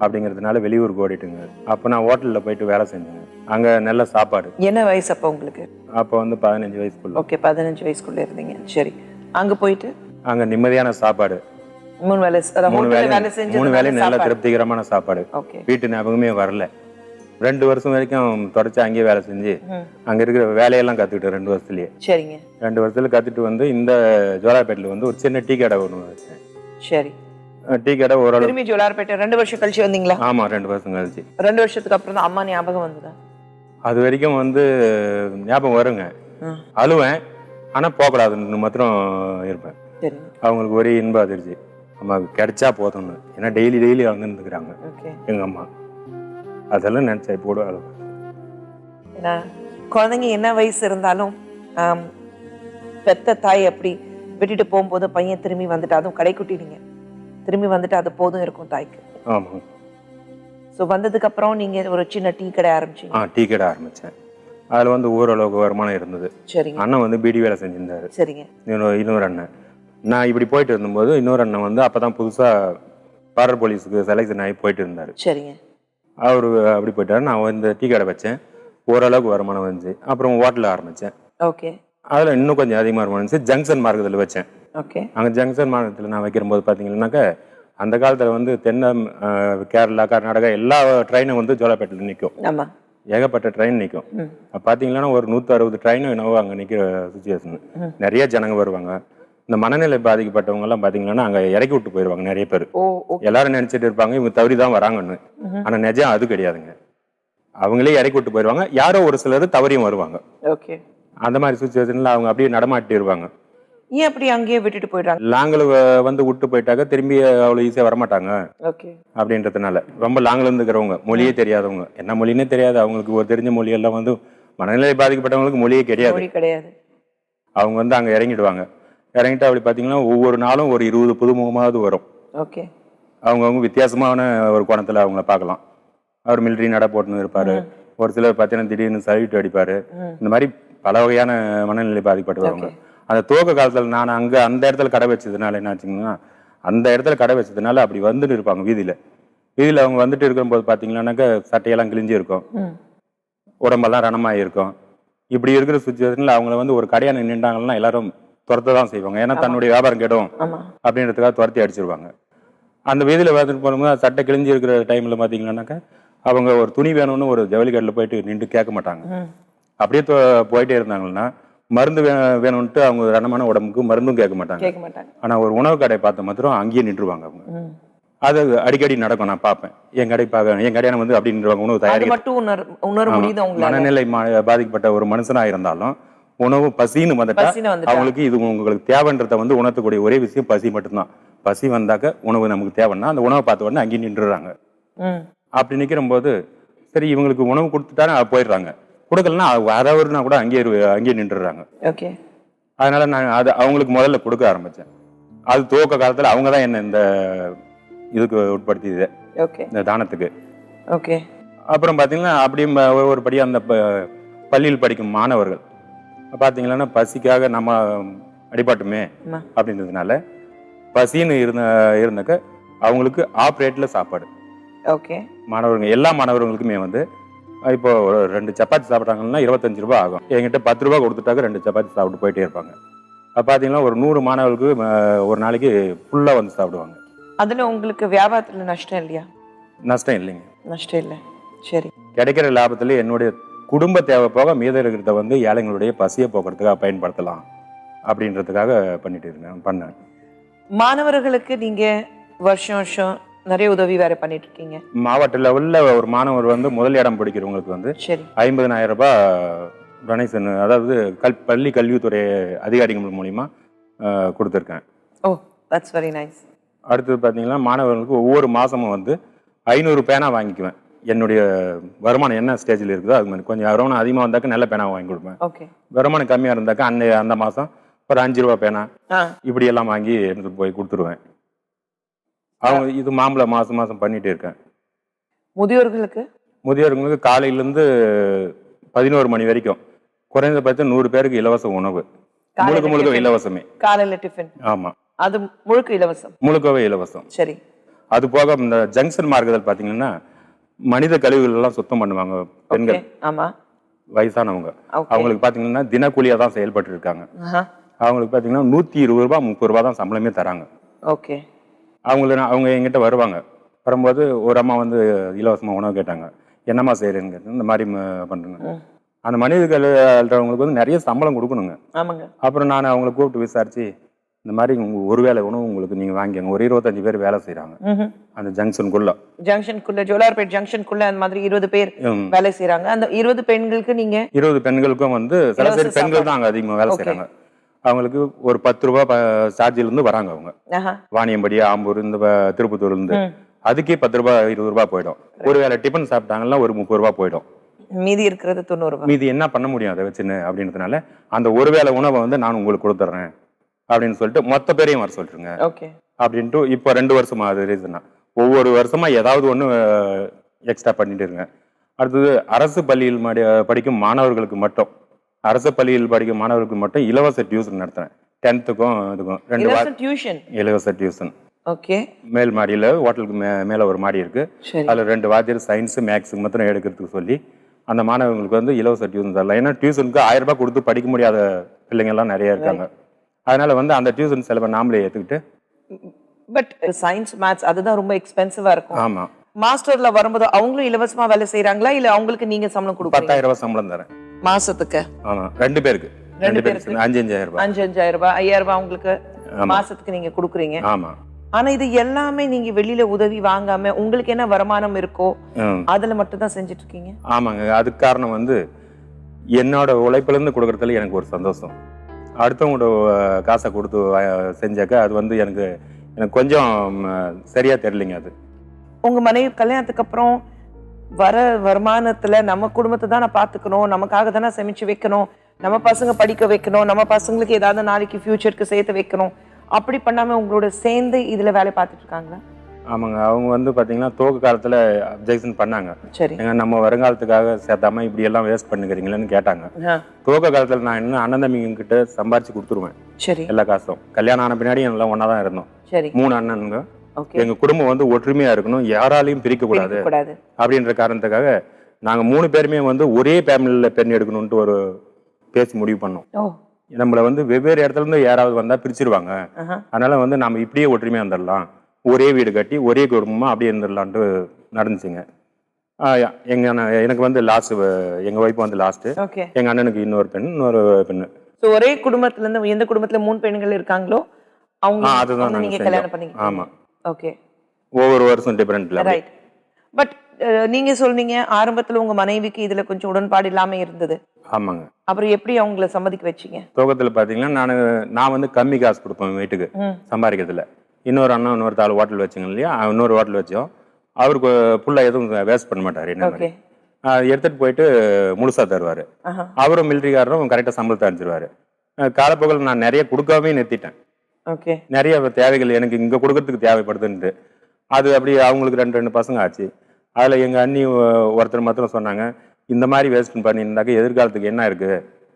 அப்படிங்கிறதுனால வெளியூருக்கு ஓடிட்டுங்க. அப்போ நான் ஹோட்டலில் போயிட்டு வேலை செஞ்சேங்க. அங்கே நல்ல சாப்பாடு. என்ன வயசு அப்போ உங்களுக்கு? அப்போ வந்து 15 வயசுக்குள்ள. ஓகே, 15 வயசுக்குள்ள இருந்தீங்க. சரி. அங்கே போயிட்டு அங்கே நிம்மதியான சாப்பாடு, 3 வேலையும் நல்ல திருப்திகரமான சாப்பாடு. ஓகே. வீட்டு ஞாபகமே வரல. 2 வருஷம் வரைக்கும் தொடர்ச்சி அங்கேயே வேலை செஞ்சு அங்கே இருக்கிற வேலையெல்லாம் கற்றுக்கிட்டேன் 2 வருஷத்துலேயே. சரிங்க. 2 வருஷத்துல கற்றுட்டு வந்து இந்த ஜோலார்பேட்டில் வந்து ஒரு சின்ன டீ கடை ஒன்று வச்சேன். சரி. டீ கடை ஓரளவு. திரும்பி ஜோலார்பேட்டை 2 வருஷம் கழிச்சு வந்தீங்களா? ஆமாம், 2 வருஷம் கழிச்சு. 2 வருஷத்துக்கு அப்புறம் தான் அம்மா ஞாபகம் வந்ததா? அது வரைக்கும் வந்து ஞாபகம் வருங்க, அழுவேன். ஆனால் போகக்கூடாதுன்னு மாத்திரம் இருப்பேன். சரி. அவங்களுக்கு ஒரே இன்பம் அதிர்ச்சி, அம்மாவுக்கு கிடைச்சா போதும்னு. ஏன்னா டெய்லி வந்து இருந்துக்கிறாங்க எங்கள் அம்மா. அதெல்லாம் நினச்சா போட அளவு. ஏன்னா குழந்தைங்க என்ன வயசு இருந்தாலும் பெத்த தாய் அப்படி விட்டுட்டு போகும்போது பையன் திரும்பி வந்துட்டு, அதுவும் கடைக்குட்டினீங்க, திரும்பி வந்துட்டு அது போதும் இருக்கும் தாய்க்கு. ஆமாம். ஸோ வந்ததுக்கு அப்புறம் நீங்க ஒரு சின்ன டீ கடை ஆரம்பிச்சீங்க? டீ கடை ஆரம்பித்தேன். அதில் வந்து ஓரளவுக்கு வருமானம் இருந்தது. சரிங்க. அண்ணன் வந்து பீடி வேலை செஞ்சிருந்தாரு. சரிங்க. இன்னொரு அண்ணன். நான் இப்படி போயிட்டு இருந்தபோது இன்னொரு அண்ணன் வந்து அப்போ தான் புதுசாக பார்டர் போலீஸுக்கு செலெக்ஷன் ஆகி போயிட்டு இருந்தார். சரிங்க. அவர் அப்படி போயிட்டாரு. நான் இந்த டீ கடை வச்சேன், ஓரளவுக்கு வருமானம் வந்துச்சு. அப்புறம் ஹோட்டலில் ஆரம்பித்தேன். ஓகே. அதில் இன்னும் கொஞ்சம் அதிகமாக வருமானம் இருந்துச்சு. ஜங்ஷன் மார்க்கத்தில் வச்சேன். ஓகே. அங்கே ஜங்ஷன் மார்க்கத்தில் நான் வைக்கும்போது பார்த்தீங்கன்னாக்கா அந்த காலத்தில் வந்து கேரளா, கர்நாடகா எல்லா ட்ரெயினும் வந்து ஜோலார்பேட்டில் நிற்கும். ஆமாம். ஏகப்பட்ட ட்ரெயின் நிற்கும். பார்த்தீங்கன்னா ஒரு 160 ட்ரெயினும் என்னவோ அங்கே நிற்கிற சுச்சுவேஷன். நிறைய ஜனங்க வருவாங்க. இந்த மனநிலை பாதிக்கப்பட்டவங்க எல்லாம் பாத்தீங்கன்னா அங்க இறக்கி விட்டு போயிடுவாங்க நிறைய பேர். ஓ ஓகே. எல்லாரும் நினைச்சிட்டு இருப்பாங்க இவங்க தவறி தான் வராங்கன்னு. ஆனா நிஜம் அது கிடையாதுங்க. அவங்களே இறக்கி விட்டு போயிடுவாங்க. யாரோ ஒரு சிலர் தவறியும் வருவாங்க. ஓகே. அந்த மாதிரி சுச்சுவேஷன்ல அவங்க அப்படியே நடமாட்டி இருப்பாங்க. ஏன் அப்படி அங்கேயே விட்டுட்டு போயிடுறாங்க? லாங்கில் வந்து விட்டு போயிட்டாக்க திரும்பி அவ்வளோ ஈஸியாக வரமாட்டாங்க ஓகே. அப்படின்றதுனால. ரொம்ப லாங்கில் இருந்துக்கிறவங்க, மொழியே தெரியாதவங்க, என்ன மொழின்னே தெரியாது அவங்களுக்கு, ஒரு தெரிஞ்ச மொழியெல்லாம் வந்து மனநிலை பாதிக்கப்பட்டவங்களுக்கு மொழியே கிடையாது. மொழி கிடையாது. அவங்க வந்து அங்கே இறங்கிடுவாங்க. இறங்கிட்டு அப்படி பார்த்தீங்கன்னா ஒவ்வொரு நாளும் ஒரு 20 புதுமுகமாவது வரும். ஓகே. அவங்கவுங்க வித்தியாசமான ஒரு கோணத்தில் அவங்கள பார்க்கலாம். அவர் மிலிட்ரி நட போட்டுன்னு இருப்பார். ஒரு சிலர் பார்த்தீங்கன்னா திடீர்னு சல்யூட் அடிப்பார். இந்த மாதிரி பல வகையான மனநிலை பாதிக்கப்பட்டவங்க. அந்த துவக்க காலத்தில் நான் அங்கே அந்த இடத்துல கடை வச்சதுனால என்ன ஆச்சுங்கன்னா, அந்த இடத்துல கடை வச்சதுனால அப்படி வந்துட்டு இருப்பாங்க வீதியில் அவங்க வந்துட்டு இருக்கும்போது பார்த்தீங்கன்னாக்கா சட்டையெல்லாம் கிழிஞ்சு இருக்கும், உடம்பெல்லாம் ரணமாகி இருக்கும். இப்படி இருக்கிற சுச்சுவேஷனில் அவங்கள வந்து ஒரு கடையாக நின்றாங்கன்னா எல்லாரும் துரத்த தான் செய்வாங்க. ஏன்னா தன்னுடைய வியாபாரம் கெடும் அப்படின்றதுக்காக துரத்தி அடிச்சிருவாங்க. அந்த வீதியில் வந்துட்டு போகும்போது சட்டை கிழிஞ்சு இருக்கிற டைமில் பார்த்தீங்கன்னாக்கா அவங்க ஒரு துணி வேணும்னு ஒரு ஜவுளி கடையில் போயிட்டு நின்று கேட்க மாட்டாங்க. அப்படியே போயிட்டே இருந்தாங்கன்னா மருந்து வேணும்ட்டு அவங்க ரணமான உடம்புக்கு மருந்தும் கேட்க மாட்டாங்க. ஆனால் ஒரு உணவு கடை பார்த்த மாத்திரம் அங்கேயே நின்றுவாங்க அவங்க. அது அடிக்கடி நடக்கும், நான் பார்ப்பேன். என் கடையான வந்து அப்படி நின்றுவாங்க. உணவு தயாரிக்க மனநிலை பாதிக்கப்பட்ட ஒரு மனுஷனாக இருந்தாலும் உணவு பசின்னு வந்துட்டா அவங்களுக்கு இது உங்களுக்கு தேவைன்றத வந்து உணர்த்தக்கூடிய ஒரே விஷயம் பசி மட்டும்தான். பசி வந்தாக்க உணவு நமக்கு தேவைன்னா அந்த உணவை பார்த்த உடனே அங்கேயே நின்றுறாங்க. அப்படி நிற்கிற போது சரி இவங்களுக்கு உணவு கொடுத்துட்டாரு போயிடுறாங்க. கொடுக்கலன்னா வரவர்னா கூட அங்கேயே நின்றுறாங்க. அதனால நான் அது அவங்களுக்கு முதல்ல கொடுக்க ஆரம்பிச்சேன். அது துவக்க காலத்துல அவங்க தான் என்ன இந்த இதுக்கு உட்படுத்தியது, இந்த தானத்துக்கு. அப்புறம் பாத்தீங்கன்னா அப்படியே ஒரு படி அந்த பள்ளியில் படிக்கும் மாணவர்கள் பாத்தீங்கன்னா பசிக்காக நம்ம அடிபாட்டுமே அப்படின்றதுனால பசின்னு இருந்தக்க அவங்களுக்கு ஆப்ரேட்ல சாப்பாடு. மாணவர்கள் எல்லா மாணவர்களுக்குமே வந்து இப்போ 2 சப்பாத்தி சாப்பிட்றாங்கன்னா 25 ரூபாய் ஆகும். என்கிட்ட 10 ரூபாய் கொடுத்துட்டாக்க 2 சப்பாத்தி சாப்பிட்டு போயிட்டே இருப்பாங்க. அப்போ பார்த்தீங்கன்னா ஒரு 100 மாணவர்களுக்கு ஒரு நாளைக்கு ஃபுல்லாக வந்து சாப்பிடுவாங்க. அதில் உங்களுக்கு வியாபாரத்தில் நஷ்டம் இல்லையா? நஷ்டம் இல்லைங்க. நஷ்டம் இல்லை. சரி. கிடைக்கிற லாபத்தில் என்னுடைய குடும்ப தேவை போக மீதம் இருக்கிறத வந்து ஏழைங்களுடைய பசியை போக்குறதுக்காக பயன்படுத்தலாம் அப்படின்றதுக்காக பண்ணேன். மாணவர்களுக்கு நீங்கள் வருஷம் வருஷம் நிறைய உதவி வேற பண்ணிட்டு இருக்கீங்க. மாவட்ட லெவல்ல ஒரு மாணவர் வந்து முதல் இடம் பிடிக்கிறவங்களுக்கு வந்து 50,000 ரூபாய் டொனேஷன், அதாவது பள்ளி கல்வித்துறை அதிகாரிகள் மூலியமா கொடுத்துருக்கேன். ஓ, தட்ஸ் வெரி நைஸ். அடுத்தது பார்த்தீங்கன்னா மாணவர்களுக்கு ஒவ்வொரு மாசமும் வந்து 500 பேனா வாங்கிக்குவேன். என்னுடைய வருமானம் என்ன ஸ்டேஜில் இருக்குதோ அது மாதிரி கொஞ்சம் வருமானம் அதிகமாக வந்தாக்க நல்ல பேனா வாங்கி கொடுப்பேன். வருமானம் கம்மியாக இருந்தாக்கா அந்த மாதம் ஒரு 5 ரூபா பேனா இப்படி எல்லாம் வாங்கி எடுத்துட்டு போய் கொடுத்துருவேன். அவங்க இது மாசம் பண்ணிட்டு இருக்கேன். முதியோர்களுக்கு காலையிலேருந்து 11 மணி வரைக்கும் குறைந்தபட்சம் 100 பேருக்கு இலவச உணவு, முழுக்க இலவசமே. காலையில டிஃபன். ஆமா, அது முழுக்கவே இலவசம். சரி. அது போக இந்த ஜங்ஷன் மார்க்கத்தில் பாத்தீங்கன்னா மனித கழிவுகள் எல்லாம் சுத்தம் பண்ணுவாங்க பெண்கள். ஆமா. வயசானவங்க அவங்களுக்கு பாத்தீங்கன்னா தினக்கூலியா தான் செயல்பட்டு இருக்காங்க. அவங்களுக்கு பாத்தீங்கன்னா 120 ரூபாய் 30 ரூபாய் தான் சம்பளமே தராங்க. ஓகே. அவங்க எங்கிட்ட வரும்போது ஒரு அம்மா வந்து இலவசமாக உணவு கேட்டாங்க. என்னம்மா செய்யறேன்னு இந்த மாதிரி பண்ணுறேங்க. அந்த மனிதர்களுக்கு வந்து நிறைய சம்பளம் கொடுக்கணுங்க. அப்புறம் நான் அவங்களை கூப்பிட்டு விசாரிச்சு இந்த மாதிரி ஒருவேளை உணவு உங்களுக்கு நீங்கள் வாங்கிங்க. ஒரு 25 பேர் வேலை செய்கிறாங்க அந்த ஜங்ஷனுக்குள்ள ஜோலார்பேட் ஜங்ஷனுக்குள்ள அந்த மாதிரி 20 பேர் வேலை செய்கிறாங்க. அந்த 20 பெண்களுக்கு நீங்கள் 20 பெண்களுக்கும் வந்து சராசரி பெண்கள் தான் அங்கே அதிகமாக வேலை செய்கிறாங்க. அவங்களுக்கு ஒரு 10 ரூபாய் சார்ஜில இருந்து வராங்க. அவங்க வாணியம்படி, ஆம்பூர், இந்த திருப்பத்தூர்ல இருந்து அதுக்கே 10 ரூபாய் 20 ரூபாய் போயிடும். ஒருவேளை டிஃபன் சாப்பிட்டாங்கன்னா ஒரு 30 ரூபாய் போயிடும். மீதி இருக்கிறது 90 ரூபாய். மீதி என்ன பண்ண முடியும் அதை வச்சுன்னு அப்படின்றதுனால அந்த ஒருவேளை உணவை வந்து நான் உங்களுக்கு கொடுத்துட்றேன் அப்படின்னு சொல்லிட்டு மொத்த பேரையும் வர சொல்லிட்டுருங்க அப்படின்ட்டு இப்போ 2 வருஷமா அது ரீசனா ஒவ்வொரு வருஷமா ஏதாவது ஒன்று எக்ஸ்ட்ரா பண்ணிட்டு இருங்க. அடுத்தது அரசு பள்ளியில் படிக்கும் மாணவர்களுக்கு மட்டும் இலவச டியூஷன் நடத்துறேன். 10th-க்கும் இதுக்கும் 2 வாரம் இலவச டியூஷன். மேல் மாடியில் ஹோட்டலுக்கு மேலே ஒரு மாடி இருக்கு. அதில் 2 வாத்தியர் சயின்ஸ் மேக்ஸ் மாத்திரம் எடுக்கிறதுக்கு சொல்லி அந்த மாணவர்களுக்கு வந்து இலவச டியூஷன் தரலாம். ஏன்னா டியூஷனுக்கு 1000 ரூபாய் கொடுத்து படிக்க முடியாத பிள்ளைங்க எல்லாம் நிறைய இருக்காங்க. அதனால வந்து அந்த டியூஷன் செலவை நாமளே ஏற்றுக்கிட்டு. பட் சயின்ஸ் மேத்ஸ் அதுதான் ரொம்ப எக்ஸ்பென்சிவா இருக்கும். ஆமா. மாஸ்டர்ல வரும்போது அவங்களும் இலவசமா வேலை செய்யறாங்களா இல்ல அவங்களுக்கு நீங்க சம்பளம் கொடுப்பீங்க? 10,000 ரூபாய் சம்பளம் தரேன் மாசத்துக்கு. ஆமா, 2 பேருக்கு 5,000 ரூபாய். 5,000 ரூபாய் 5,000 ரூபாய் அவங்களுக்கு மாசத்துக்கு நீங்க கொடுக்குறீங்க. ஆமா. ஆனா இது எல்லாமே நீங்க வெளியில உதவி வாங்காம உங்களுக்கு என்ன வருமானம் இருக்கோ அதுல மட்டும் தான் செஞ்சுட்டு இருக்கீங்க? ஆமாங்க. அதுக்கு காரணம் வந்து என்னோட உழைப்புல இருந்து கொடுக்கறதுல எனக்கு ஒரு சந்தோஷம். அடுத்தவங்களோட காசை கொடுத்து செஞ்சாக்க அது வந்து எனக்கு கொஞ்சம் சரியா தெரியலைங்க. அது உங்க மனைவி கல்யாணத்துக்கு அப்புறம் வர வருமானத்துல நம்ம குடும்பத்தை தான் நான் பாத்துக்கணும், நமக்காக தானே சமைச்சு வைக்கணும், நம்ம பசங்க படிக்க வைக்கணும், நம்ம பசங்களுக்கு ஏதாவது நாளைக்கு ஃபியூச்சருக்கு சேர்த்து வைக்கணும், அப்படி பண்ணாம உங்களோட சேர்ந்து இதுல வேலை பார்த்துட்டு இருக்காங்களா? ஆமாங்க. அவங்க வந்து பாத்தீங்கன்னா துவக்க காலத்துல அப்ஜெக்ஷன் பண்ணாங்க. சரி. ஏங்க நம்ம வருங்காலத்துக்காக சேர்த்தாம இப்படி எல்லாம் வேஸ்ட் பண்ணுறீங்களேன்னு கேட்டாங்க. துவக்க காலத்துல நான் இன்னும் அண்ணன் தம்பிங்க கிட்ட சம்பாரிச்சு கொடுத்துருவேன். சரி. எல்லா காசும். கல்யாணம் ஆன பின்னாடி எல்லாம் ஒன்னா தான் இருந்தோம். சரி. 3 அண்ணனுங்க. எங்க குடும்பம் வந்து ஒற்றுமையா இருக்கணும், யாராலையும் பிரிக்க கூடாது அப்படின்ற காரணத்துக்காக நாங்க 3 பேருமே வந்து ஒரே ஃபேமிலியில பெண் எடுக்கணும்ட்டு ஒரு பேசி முடிவு பண்ணோம். நம்மள வந்து வெவ்வேறு இடத்துல இருந்து யாராவது வந்தா பிரிச்சிருவாங்க, அதனால வந்து நம்ம இப்படியே ஒற்றுமையா வந்துடலாம், ஒரே வீடு கட்டி ஒரே குடும்பமா அப்படியே இருந்துடலான்ட்டு நடந்துச்சுங்க. எனக்கு வந்து லாஸ்ட், எங்க ஒய்ஃப் வந்து லாஸ்ட், எங்க அண்ணனுக்கு இன்னொரு பெண்ணு. ஒரே குடும்பத்துல இருந்து எந்த குடும்பத்துல 3 பெண்கள் இருக்காங்களோ அவங்க அதுதான் நீங்க கல்யாணம் பண்ணீங்க. ஆமா. ஓகே. ஒவ்வொரு வருஷம் டிஃபரெண்ட்ல. ரைட். பட் நீங்க சொன்னீங்க ஆரம்பத்துல உங்க மனைவிக்கு இதுல கொஞ்சம் உடன்பாடு இல்லாம இருந்தது. ஆமாங்க. அப்புறம் எப்படி அவங்கள சம்மதிக்க வச்சீங்க? துவக்கத்துல பாத்தீங்கன்னா நான் வந்து கம்மி காசு கொடுப்பேன் வீட்டுக்கு சம்பாதிக்கிறதுல. இன்னொரு அண்ணன் இன்னொரு தாள் ஹோட்டல் வச்சுங்க இல்லையா, இன்னொரு ஹோட்டல் வச்சோம். அவருக்கு புள்ள எதுவும் வேஸ்ட் பண்ண மாட்டாரு. என்ன மாதிரி எடுத்துட்டு போயிட்டு முழுசா தருவாரு. அவரும் மிலிட்டரிக்காரரும் கரெக்டா சம்பளத்தை அனுப்பிச்சிருவாரு. காலப்போக்கில் நான் நிறைய கொடுக்காம நிறுத்திட்டேன். நிறைய தேவைகள் எனக்கு இங்க கொடுக்கறதுக்கு தேவைப்படுதுன்ட்டு அது அப்படி அவங்களுக்கு 2 பசங்க ஆச்சு. அதுல எங்க அண்ணி ஒருத்தர் மாத்திரம் சொன்னாங்க, இந்த மாதிரி வேஸ்ட் பண்ணியிருந்தாக்க எதிர்காலத்துக்கு என்ன இருக்கு,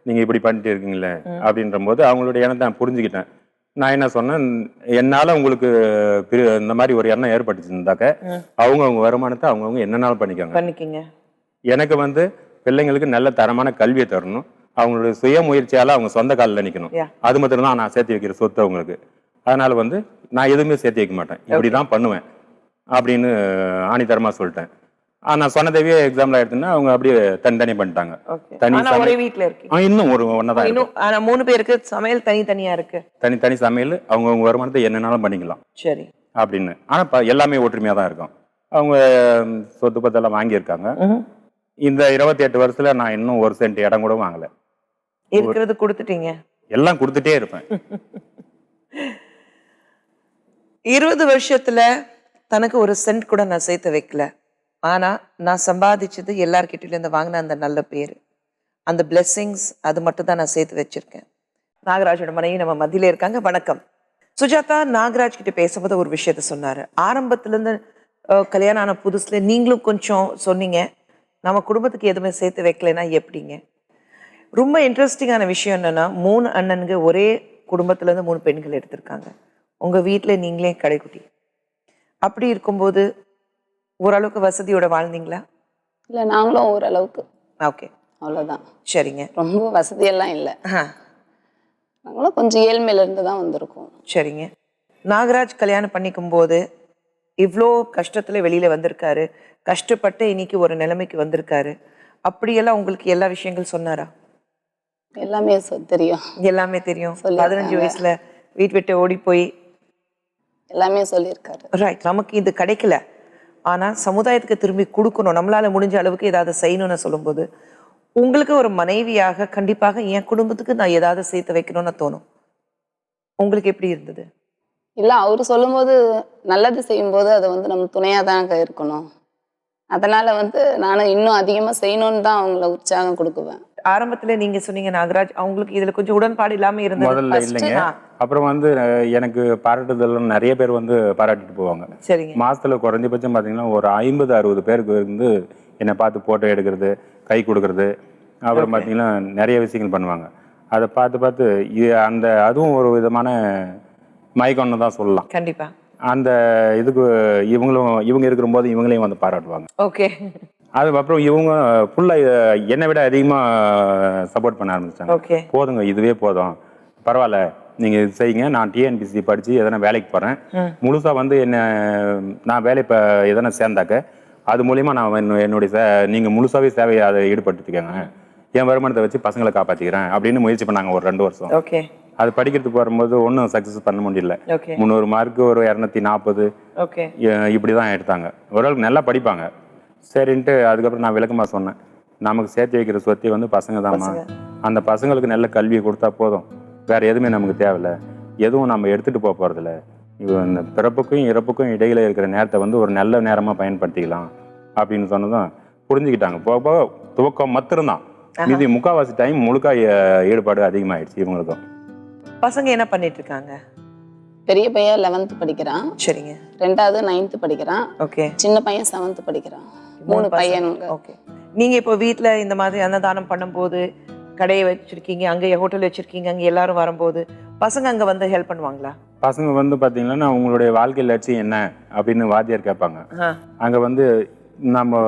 நீங்க இப்படி பண்ணிட்டு இருக்கீங்களே அப்படின்ற போது அவங்களுடைய எண்ணத்தை நான் புரிஞ்சுக்கிட்டேன். நான் என்ன சொன்னேன், என்னால உங்களுக்கு இந்த மாதிரி ஒரு எண்ணம் ஏற்பட்டுச்சுருந்தாக்க அவங்க வருமானத்தை அவங்கவுங்க என்னன்னாலும் பண்ணிக்கோங்க. எனக்கு வந்து பிள்ளைங்களுக்கு நல்ல தரமான கல்வியை தரணும், அவங்களுடைய சுய முயற்சியால அவங்க சொந்த காலில் நிற்கணும், அது மட்டும் தான் நான் சேர்த்து வைக்கிற சொத்து அவங்களுக்கு. அதனால வந்து நான் எதுவுமே சேர்த்து வைக்க மாட்டேன், இப்படிதான் பண்ணுவேன் அப்படின்னு ஆணித்தரமா சொல்லிட்டேன். நான் சொன்னதவே எக்ஸாம்பிள் எடுத்துன்னா அவங்க அப்படியே தனித்தனி பண்ணிட்டாங்க. இன்னும் ஒரு ஒன்னதான் 3 பேருக்கு சமையல் தனித்தனியா இருக்கு, தனித்தனி சமையல், அவங்க வருமானத்தை என்னன்னாலும் பண்ணிக்கலாம். சரி அப்படின்னு. ஆனா எல்லாமே ஒற்றுமையா தான் இருக்கும். அவங்க சொத்து பத்தெல்லாம் வாங்கியிருக்காங்க. இந்த 28 வருஷத்துல நான் இன்னும் 1 சென்ட் இடம் கூட வாங்கல. இருக்கிறது கொடுத்துட்டீங்க? எல்லாம் கொடுத்துட்டே இருப்பேன். 20 வருஷத்துல தனக்கு 1 சென்ட் கூட நான் சேர்த்து வைக்கல. ஆனா நான் சம்பாதிச்சது எல்லார்கிட்ட இருந்து வாங்கின அந்த நல்ல பேரு, அந்த பிளெஸிங்ஸ், அது மட்டும் தான் நான் சேர்த்து வச்சிருக்கேன். நாகராஜோட மனைவி நம்ம மத்தியில இருக்காங்க. வணக்கம். சுஜாதா நாகராஜ் கிட்ட பேசும்போது ஒரு விஷயத்த சொன்னாரு. ஆரம்பத்துல இருந்து கல்யாணம் ஆன புதுசுல நீங்களும் கொஞ்சம் சொன்னீங்க, நம்ம குடும்பத்துக்கு எதுவுமே சேர்த்து வைக்கலைன்னா எப்படிங்க. ரொம்ப இன்ட்ரெஸ்டிங்கான விஷயம் என்னன்னா, 3 அண்ணனுங்க ஒரே குடும்பத்துல இருந்து 3 பெண்கள் எடுத்திருக்காங்க. உங்க வீட்டுல நீங்களே கடைக்குட்டி. அப்படி இருக்கும்போது ஓரளவுக்கு வசதியோட வாழ்ந்தீங்களா? இல்ல, நாங்களும் ஓரளவுக்கு. ஓகே, அவ்வளவுதான். சரிங்க. ரொம்ப வசதியெல்லாம் இல்லை, நாங்களும் கொஞ்சம் ஏழ்மையில இருந்து தான் வந்திருக்கோம். சரிங்க. நாகராஜ் கல்யாணம் பண்ணிக்கும் போது இவ்வளோ கஷ்டத்துல வெளியில வந்திருக்காரு, கஷ்டப்பட்டு இன்னைக்கு ஒரு நிலைமைக்கு வந்திருக்காரு. அப்படியெல்லாம் உங்களுக்கு எல்லா விஷயங்கள் சொன்னாரா? எல்லாமே தெரியும். எல்லாமே தெரியும். 15 வயசுல வீட்டு விட்டு ஓடி போய் எல்லாமே சொல்லியிருக்காரு. ரைட். நமக்கு இது கிடைக்கல, ஆனா சமுதாயத்துக்கு திரும்பி கொடுக்கணும், நம்மளால முடிஞ்ச அளவுக்கு ஏதாவது செய்யணும்னு சொல்லும்போது உங்களுக்கு ஒரு மனைவியாக கண்டிப்பாக என் குடும்பத்துக்கு நான் ஏதாவது சேர்த்து வைக்கணும்னு தோணும். உங்களுக்கு எப்படி இருந்தது? இல்ல, அவரு சொல்லும்போது நல்லது செய்யும்போது அதை நம்ம துணையா தான் இருக்கணும். அதனால நானும் இன்னும் அதிகமா செய்யணும்னு தான் அவங்கள உற்சாகம் கொடுக்குவேன். ஆரம்பத்துல நீங்க சொன்னீங்க நாகராஜ் அவங்களுக்கு இதுல கொஞ்சம் உடன்பாடு இல்லாம இருந்தது. முதல்ல இல்லைங்க. அப்புறம் எனக்கு பாராட்டுதல் நிறைய பேர் பாராட்டிட்டு போவாங்க. சரிங்க. மாசத்துல குறைஞ்சபட்சம் பாத்தீங்கன்னா ஒரு 50-60 பேருக்கு என்னை பார்த்து போட்டோ எடுக்கிறது, கை கொடுக்கறது, அப்புறம் பாத்தீங்கன்னா நிறைய விஷயங்கள் பண்ணுவாங்க. அதை பார்த்து அந்த அதுவும் ஒரு விதமான மயக்கம்னு தான் சொல்லலாம். கண்டிப்பா. அந்த இதுக்கு இவங்க இருக்கிற போது இவங்களையும் பாராட்டுவாங்க. ஓகே. அதுக்கப்புறம் இவங்க ஃபுல்லாக என்னை விட அதிகமாக சப்போர்ட் பண்ண ஆரம்பிச்சிட்டாங்க. போதுங்க, இதுவே போதும், பரவாயில்ல, நீங்கள் இது செய்யுங்க, நான் டிஎன்பிசி படித்து எதனா வேலைக்கு போகிறேன், முழுசாக நான் வேலை இப்போ எதனா சேர்ந்தாக்க அது மூலிமா நான் என்னுடைய நீங்கள் முழுசாகவே சேவையை அதை ஈடுபட்டுக்கங்க, என் வருமானத்தை வச்சு பசங்களை காப்பாற்றிக்கிறேன் அப்படின்னு முயற்சி பண்ணாங்க ஒரு 2 வருஷம். ஓகே. அது படிக்கிறதுக்கு வரும்போது ஒன்றும் சக்ஸஸ் பண்ண முடியல. ஓகே 300 மார்க்கு ஒரு 240 ஓகே இப்படி தான் எடுத்தாங்க. ஓரளவுக்கு நல்லா படிப்பாங்க. சரின்ட்டு அதுக்கப்புறம் நான் விளக்கமாக சொன்னேன், நமக்கு சேர்த்து வைக்கிற சொத்தை வந்து பசங்க தான்மா, அந்த பசங்களுக்கு நல்ல கல்வியை கொடுத்தா போதும், வேற எதுவுமே நமக்கு தேவையில்ல, எதுவும் நம்ம எடுத்துகிட்டு போக போகிறதில்ல, இந்த பிறப்புக்கும் இறப்புக்கும் இடையில இருக்கிற நேரத்தை வந்து ஒரு நல்ல நேரமாக பயன்படுத்திக்கலாம் அப்படின்னு சொன்னதும் புரிஞ்சுக்கிட்டாங்க. போக போக துவக்கம் மாத்திரம்தான், மீதி முக்கால்வாசி டைம் முழுக்க ஈடுபாடு அதிகமாகிடுச்சு இவங்களுக்கும். பசங்க என்ன பண்ணிட்டு இருக்காங்க? பெரிய பையன் 11th படிக்கிறான், சரிங்க. ரெண்டாவது 9th படிக்கிறான், ஓகே சின்ன பையன் 7th படிக்கிறான். 3 பையனுங்க. ஓகே. நீங்க இப்போ வீட்ல இந்த மாதிரி அன்னதானம் பண்ணும்போது, கடையை வச்சிருக்கீங்க, அங்கே ஹோட்டல் வச்சிருக்கீங்க, அங்கே எல்லாரும் வரும்போது பசங்க அங்க வந்து ஹெல்ப் பண்ணுவாங்களா? பசங்க வந்து பார்த்தீங்கன்னா உங்களுடைய வாழ்க்கை லட்சியம் என்ன அப்படின்னு வாத்தியார் கேட்பாங்க. அங்கே வந்து நம்ம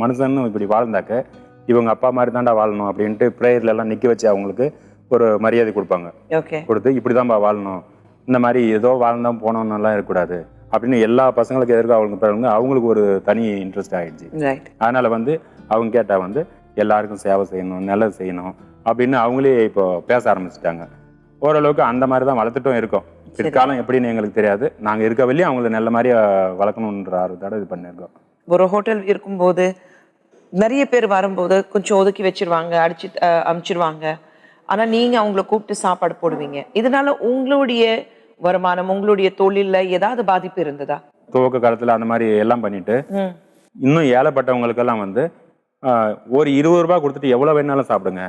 மனுஷன்னு இப்படி வாழ்ந்தாக்க இவங்க அப்பா மாதிரி தாண்டா வாழணும் அப்படின்ட்டு ப்ரேயர்லாம் நிற்க வச்சு அவங்களுக்கு ஒரு மரியாதை கொடுப்பாங்க. ஓகே. கொடுத்து இப்படி தான்ப்பா வாழணும், இந்த மாதிரி ஏதோ வாழ்ந்தான் போனோம்னுலாம் இருக்கக்கூடாது அப்படின்னு எல்லா பசங்களுக்கு எதிர்க்க அவங்களுக்கு ஒரு தனி இன்ட்ரெஸ்ட் ஆகிடுச்சு. அதனால வந்து அவங்க கேட்டால் வந்து எல்லாருக்கும் சேவை செய்யணும், நல்லது செய்யணும் அப்படின்னு அவங்களே இப்போ பேச ஆரம்பிச்சிட்டாங்க. ஓரளவுக்கு அந்த மாதிரி தான் வளர்த்துட்டும் இருக்கோம். பிற்காலம் எப்படின்னு எங்களுக்கு தெரியாது, நாங்கள் இருக்க வெளியே அவங்களை நல்ல மாதிரி வளர்க்கணுன்ற ஆர்வத்தோட இது பண்ணியிருக்கோம். ஒரு ஹோட்டல் இருக்கும்போது நிறைய பேர் வரும்போது கொஞ்சம் ஒதுக்கி வச்சிருவாங்க, அடிச்சு அமுச்சிருவாங்க. ஆனா நீங்க அவங்கள கூப்பிட்டு சாப்பாடு போடுவீங்க. இதனால உங்களுடைய வருமானம், உங்களுடைய தொழில்ல ஏதாவது பாதிப்பு இருந்ததா? துவக்க காலத்துல அந்த மாதிரி எல்லாம் பண்ணிட்டு இன்னும் ஏழைப்பட்டவங்களுக்கெல்லாம் வந்து ஒரு 20 ரூபாய் கொடுத்துட்டு எவ்வளவு வேணாலும் சாப்பிடுங்க